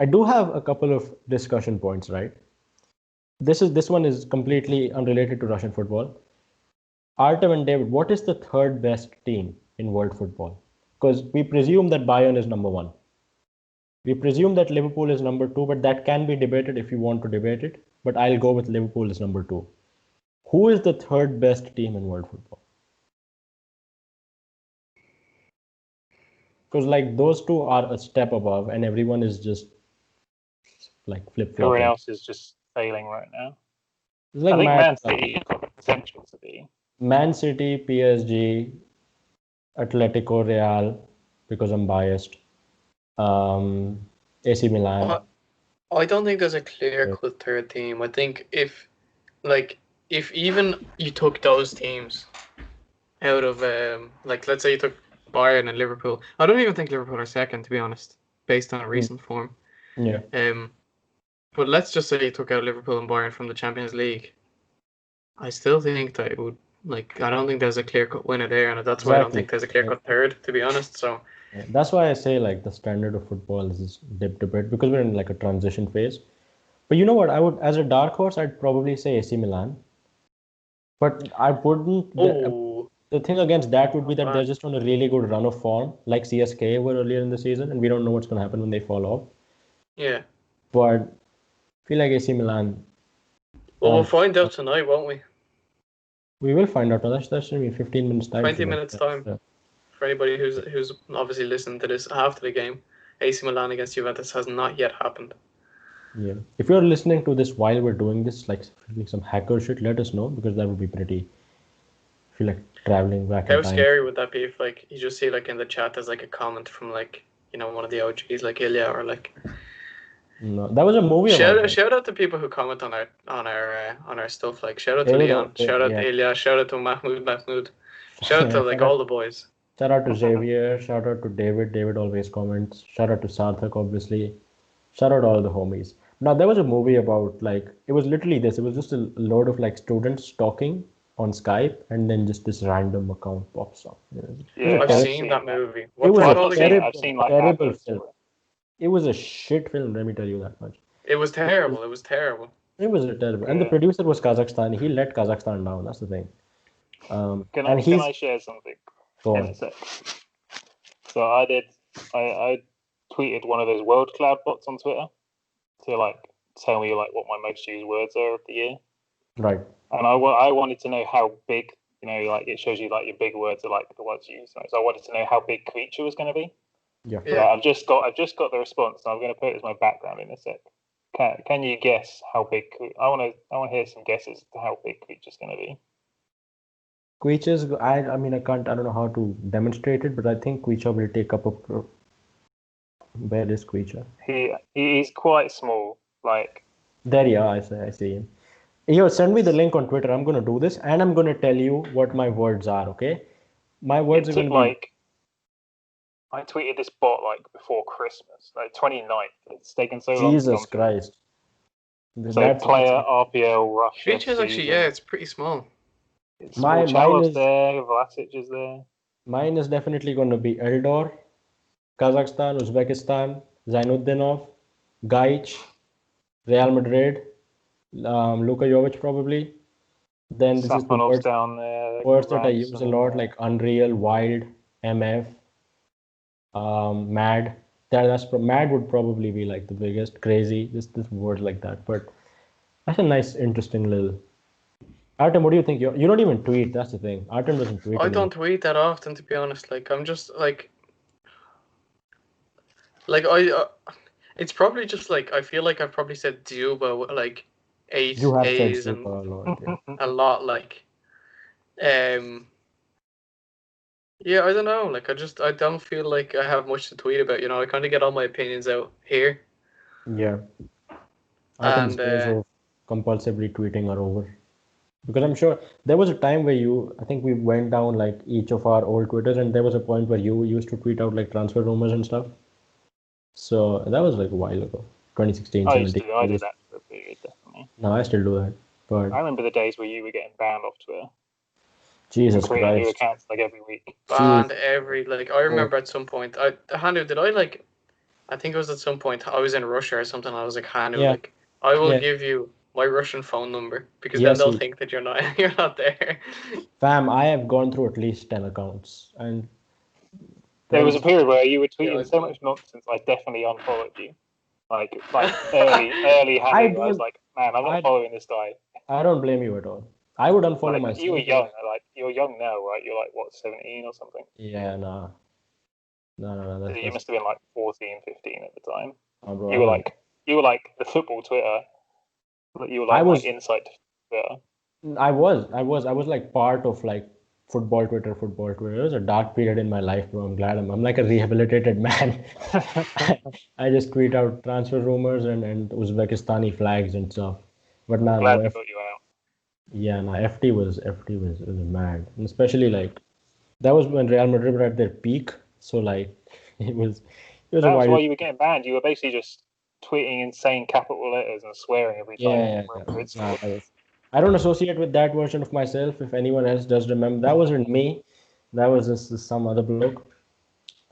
I do have a couple of discussion points, right? This one is completely unrelated to Russian football. Artem and David, what is the third best team in world football? Because we presume that Bayern is number 1. We presume that Liverpool is number 2, but that can be debated if you want to debate it. But I'll go with Liverpool as number 2. Who is the third best team in world football? Because like those two are a step above, and everyone is just like flip-flopping. Everyone else is just failing right now. It's like I think Man City has got the potential to be. Man City, PSG, Atletico, Real, because I'm biased. AC Milan. I don't think there's a clear-cut third team. I think if even you took those teams out of like let's say you took Bayern and Liverpool, I don't even think Liverpool are second, to be honest, based on recent form. Yeah. But let's just say you took out Liverpool and Bayern from the Champions League. I still think that it would I don't think there's a clear-cut winner there, and that's why I don't think there's a clear-cut third, to be honest. So that's why I say like the standard of football is dipped a bit because we're in like a transition phase. But you know what? I would, as a dark horse, I'd probably say AC Milan. But I wouldn't. The thing against that would be that they're just on a really good run of form, like CSK were earlier in the season, and we don't know what's going to happen when they fall off. Yeah. But I feel like AC Milan. Well, we'll find out tonight, won't we? We will find out. That's going to be 15 minutes time. 20 minutes time. Yeah. For anybody who's obviously listened to this after the game, AC Milan against Juventus has not yet happened. Yeah. If you're listening to this while we're doing this, like some hacker shit, let us know, because that would be pretty. I feel like traveling back. How scary would that be if you just see in the chat there's a comment from one of the OGs like Ilya or like. No, that was a movie. Shout out to people who comment on our stuff. Shout out to Leon. Shout out to Ilya. Shout out to Mahmoud. Shout out to all the boys. Shout out to Xavier. Shout out to David. David always comments. Shout out to Sarthak, obviously. Shout out to all the homies. Now there was a movie about it was literally this. It was just a load of students talking on Skype, and then just this random account pops up. Yeah, I've seen that movie. It was a terrible film. It was a shit film, let me tell you that much. It was terrible. It was terrible. And the producer was Kazakhstan. He let Kazakhstan down. That's the thing. Can I share something? Go on. So I tweeted one of those World Cloud bots on Twitter to tell me like what my most used words are of the year. Right. And I wanted to know how big, like it shows you like your big words are like the words you use. So I wanted to know how big creature was going to be. Yeah. So I've just got the response. And I'm going to put it as my background in a sec. Can you guess how big? I want to hear some guesses to how big creature's going to be. Creatures, I don't know how to demonstrate it, but I think creature will take up a. Where is creature? He's quite small. Like there, yeah, I see him. Yo, send me the link on Twitter. I'm gonna do this, and I'm gonna tell you what my words are. Okay, my words are gonna be like. I tweeted this bot like before Christmas, like 29th. It's taken so long. Jesus Christ. So that's player RPL Russia. Creature's actually, yeah, it's pretty small. Mine is there. Vlasic is there. Mine is definitely going to be Eldor, Kazakhstan, Uzbekistan, Zainuddinov, Gaich, Real Madrid, Luka Jovic probably. Then this is the words down there. Words that I use a lot, like Unreal, Wild, MF, Mad. Mad would probably be like the biggest. Crazy, this words like that. But that's a nice, interesting little. Artem, what do you think? You don't even tweet. That's the thing. Artem doesn't tweet. I don't tweet that often, to be honest. Like I'm just like I. It's probably just like I feel like I've probably said Zuba like 8 you have A's said and Zuba a lot. Yeah. a lot like. Yeah, I don't know. Like I don't feel like I have much to tweet about. I kind of get all my opinions out here. Yeah. Artem's days of compulsively tweeting are over. Because I'm sure there was a time where I think we went down like each of our old Twitters, and there was a point where you used to tweet out like transfer rumors and stuff. So that was like a while ago, 2016, I 17. I did that for a period, definitely. No, I still do that. But I remember the days where you were getting banned off Twitter. Jesus creating Christ. new accounts like every week. Banned every I remember at some point. Hanu, did I like? I think it was at some point I was in Russia or something. I was like, Hanu, like I will give you my Russian phone number because then they'll think that you're not there. Fam, I have gone through at least 10 accounts, and there was a period where you were tweeting so much nonsense. I definitely unfollowed you. Like early Hanu, I was like, man, I'm not following this guy. I don't blame you at all. I would unfollow myself. You were young, you're young now, right? You're like what, 17 or something? Yeah, no. You must have been like 14, 15 at the time. Oh, bro, you were like the football Twitter. You were like my insight Twitter. I was like part of like football Twitter. It was a dark period in my life, bro. I'm glad I'm like a rehabilitated man. I just tweet out transfer rumors and Uzbekistani flags and stuff. But now glad I got you out. Yeah, no, FT was mad, and especially like that was when Real Madrid were at their peak. So like it was. That's why you were getting banned. You were basically just tweeting insane capital letters and swearing every time. Yeah. I don't associate with that version of myself. If anyone else does remember, that wasn't me. That was just some other bloke.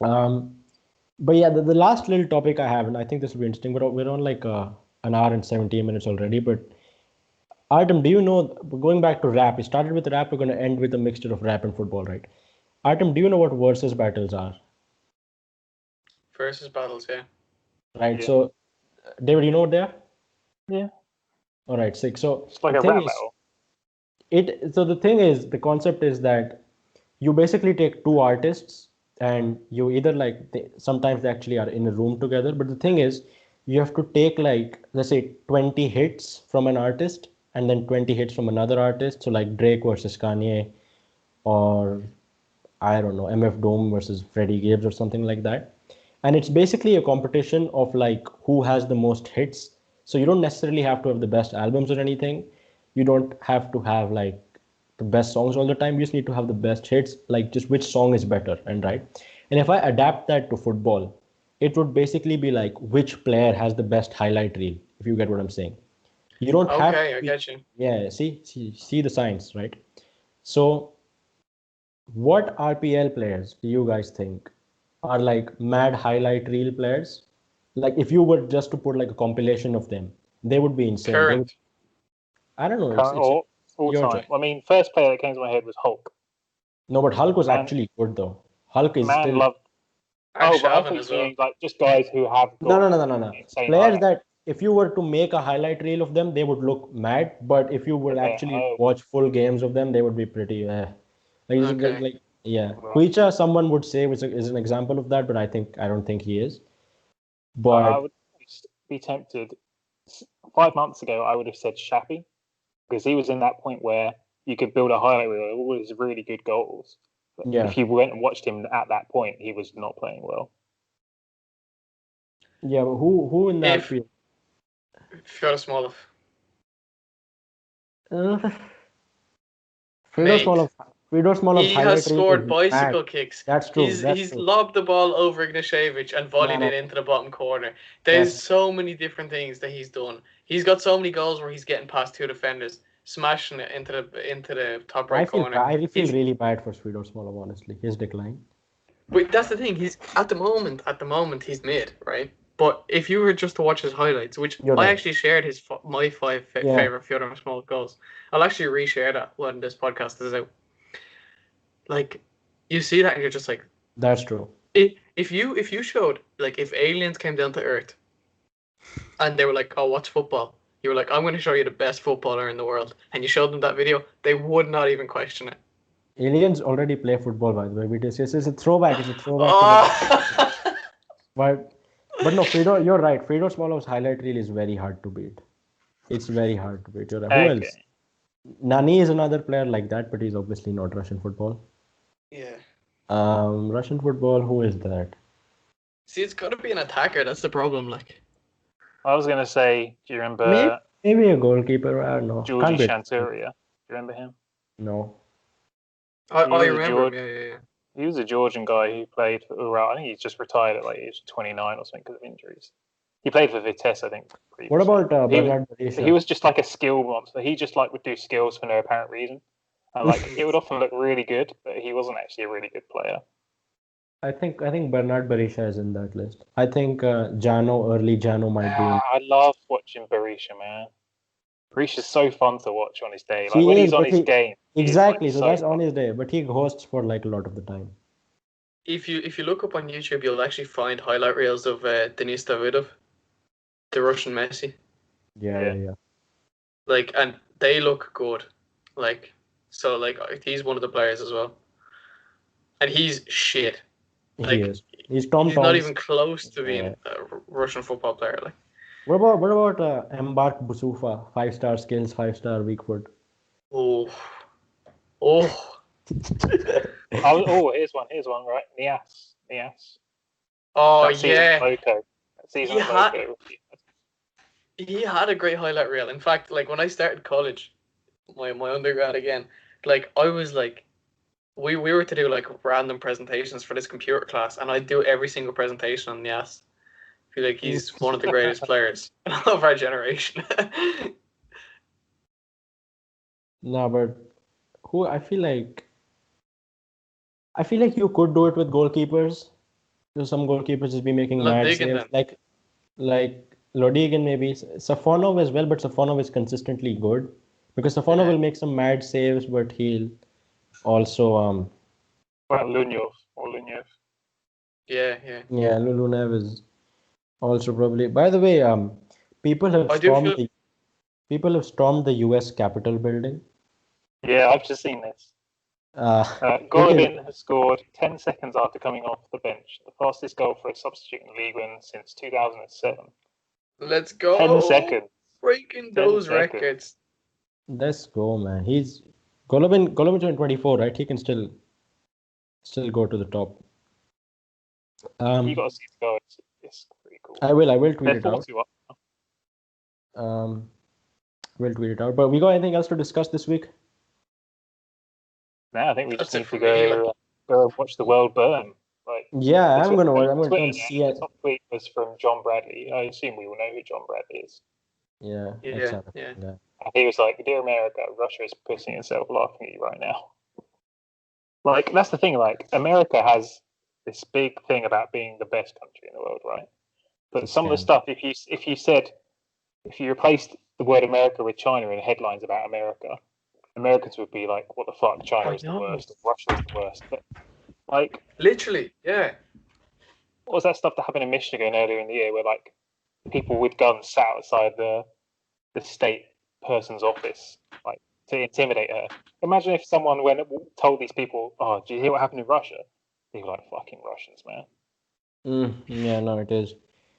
But yeah, the last little topic I have, and I think this will be interesting. We're on like an hour and 17 minutes already. But Artem, do you know? Going back to rap, we started with rap. We're going to end with a mixture of rap and football, right? Artem, do you know what versus battles are? Versus battles, yeah. Right. Yeah. So, David, you know what they are? Yeah. All right, sick. So it's like a rap battle. So the thing is, the concept is that you basically take two artists and you either sometimes they actually are in a room together. But the thing is, you have to take like, let's say 20 hits from an artist and then 20 hits from another artist. So like Drake versus Kanye, or I don't know, MF Doom versus Freddie Gibbs or something like that. And it's basically a competition of like who has the most hits. So you don't necessarily have to have the best albums or anything. You don't have to have like the best songs all the time. You just need to have the best hits, like just which song is better and right. And if I adapt that to football, it would basically be like which player has the best highlight reel, if you get what I'm saying. You don't have to. I get you. Yeah, see the science, right? So what RPL players do you guys think are like mad highlight reel players? Like if you were just to put like a compilation of them, they would be insane. Current. I don't know. Current all time. Choice. I mean, first player that came to my head was Hulk. No, but Hulk was actually good though. Hulk is still. Loved. But I thought you like just guys who have. No. Players that if you were to make a highlight reel of them, they would look mad. But if you would actually watch full games of them, they would be pretty. Okay. Like yeah, Right. Kuicha, someone would say is an example of that, but I don't think he is. I But would be tempted. 5 months ago, I would have said Shappy because he was in that point where you could build a highlight reel of all his really good goals. But yeah, if you went and watched him at that point, he was not playing well. yeah. But who in that If field? Fyodor Uh, Mate, Fedor Smolov's he highlight has reel scored is bicycle mad. kicks. That's true. That's He's true. lobbed the ball over Ignatyev and volleyed No, it no, into the bottom corner. that's There's so many different things that he's done. He's got so many goals where he's getting past two defenders, smashing it into the top right corner. I feel He's, really bad for Fedor Smolov, honestly. His decline. but that's the thing. He's at the moment he's mid, right? But if you were just to watch his highlights, which You're I right. actually shared my five Yeah. favorite Fyodor Smolov goals, I'll actually reshare that when this podcast is out. Like, you see that and you're just like, That's true. if you showed, like, if aliens came down to Earth and they were like, oh, what's football? You were like, I'm going to show you the best footballer in the world, and you showed them that video, they would not even question it. Aliens already play football, by the way. It's a throwback. It's a throwback. Oh! But no, Fedor, you're right. Fedor Smolov's highlight reel is very hard to beat. It's very hard to beat. You're right. Who Okay. else? Nani is another player like that, but he's obviously not Russian football. Yeah. Russian football, who is that? See, it's got to be an attacker. That's the problem. Like, I was going to say, do you remember Maybe a goalkeeper. I don't know. Georgi Can't be. Chanturia? Do you remember him? No. I He was a remember. George- Yeah. He was a Georgian guy who played for Ural. I think he's just retired at like age 29 or something because of injuries. He played for Vitesse, I think. Previously. What about He Bernard But Berisha? he was just like a skill monster. He just like would do skills for no apparent reason, and like it would often look really good, but he wasn't actually a really good player. I think Bernard Berisha is in that list. I think early Jano might be. I love watching Berisha, man. Berisha's so fun to watch on his day. Like He when is, he's on but his game. he is, Exactly. like, So that's fun. on his day, but he hosts for like a lot of the time. If you look up on YouTube, you'll actually find highlight reels of Denis Davidov, the Russian Messi. Yeah. Like, and they look good. Like, so like he's one of the players as well, and he's shit. Like, He is. He's Tom He's Tom's. not even close to being Yeah. a Russian football player. Like, What about Embark Busufa? 5-star skills, 5-star weak foot. oh, Here's one, right? Nias. oh That season yeah. at Boca. That season at Boca. He had a great highlight reel. In fact, like when I started college, my undergrad again, like I was like, we were to do like random presentations for this computer class, and I'd do every single presentation on Nias. I feel like he's one of the greatest players of our generation. No, but who I feel like you could do it with goalkeepers. There's some goalkeepers just be making mad Lodigan saves. Like Lodigan maybe. Safonov as well, but Safonov is consistently good. Because Safonov will make some mad saves, but he'll also Well, Lunyov. Yeah. Lulunev is also probably. By the way, people have stormed the US Capitol building. Yeah, I've just seen this. Golovin has scored 10 seconds after coming off the bench, the fastest goal for a substitute in League One since 2007. Let's go. 10 seconds. Breaking 10 those seconds. records. Let's go, man. Golovin 24, right? He can still go to the top. You got to see the goal. It's pretty cool. I will tweet They're it out. 40 up. We'll tweet it out. But we got anything else to discuss this week? Now I think we just That's it need for to me, go and watch the world burn. Like, Yeah, I'm gonna go and Twitter, see it. The top tweet was from John Bradley. I assume we will know who John Bradley is. Yeah. And he was like, "Dear America, Russia is pissing itself laughing at you right now." Like, that's the thing. Like, America has this big thing about being the best country in the world, right? But some of the stuff, if you replaced the word America with China in headlines about America, Americans would be like, "What the fuck? China is the worst. Russia is the worst." But like, literally, yeah. what was that stuff that happened in Michigan earlier in the year, where like people with guns sat outside the state person's office, like to intimidate her. Imagine if someone told these people, "Oh, do you hear what happened in Russia?" They'd be like, "Fucking Russians, man." Yeah, no, it is.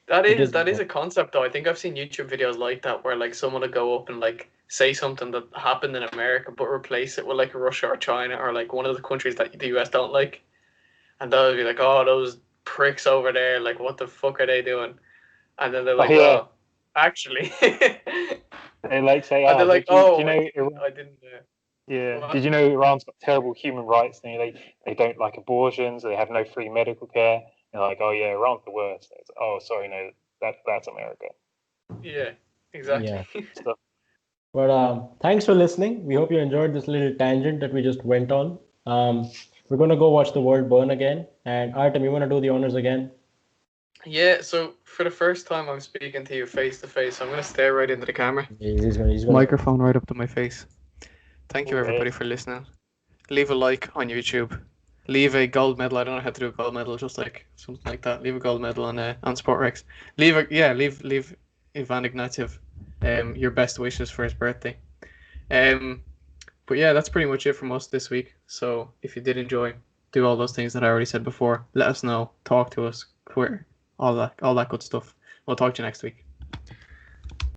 That It is is. that is a concept though. I think I've seen YouTube videos like that where like someone will go up and like say something that happened in America, but replace it with like Russia or China or like one of the countries that the US don't like, and they'll be like, "Oh, those pricks over there, like what the fuck are they doing?" And then they're like, Yeah. "Oh, actually," They like say, and "Oh, they're like, do you "Oh, know I Iran? didn't." Yeah, What? did you know Iran's got terrible human rights? And they don't like abortions. They have no free medical care." They're like, "Oh yeah, Iran's the worst." It's, "Oh, sorry, no, that's America." Yeah, exactly. Yeah. Stuff. But thanks for listening. We hope you enjoyed this little tangent that we just went on. We're gonna go watch the world burn again. And Artem, you wanna do the honors again? Yeah, so for the first time I'm speaking to you face to face. I'm gonna stare right into the camera. He's gonna. Microphone right up to my face. Thank you Okay. everybody for listening. Leave a like on YouTube. Leave a gold medal. I don't know how to do a gold medal, just like something like that. Leave a gold medal on SportRex. Leave Ivan Ignatyev your best wishes for his birthday. But yeah, that's pretty much it from us this week. So if you did enjoy, do all those things that I already said before. Let us know. Talk to us. Twitter. All that good stuff. We'll talk to you next week.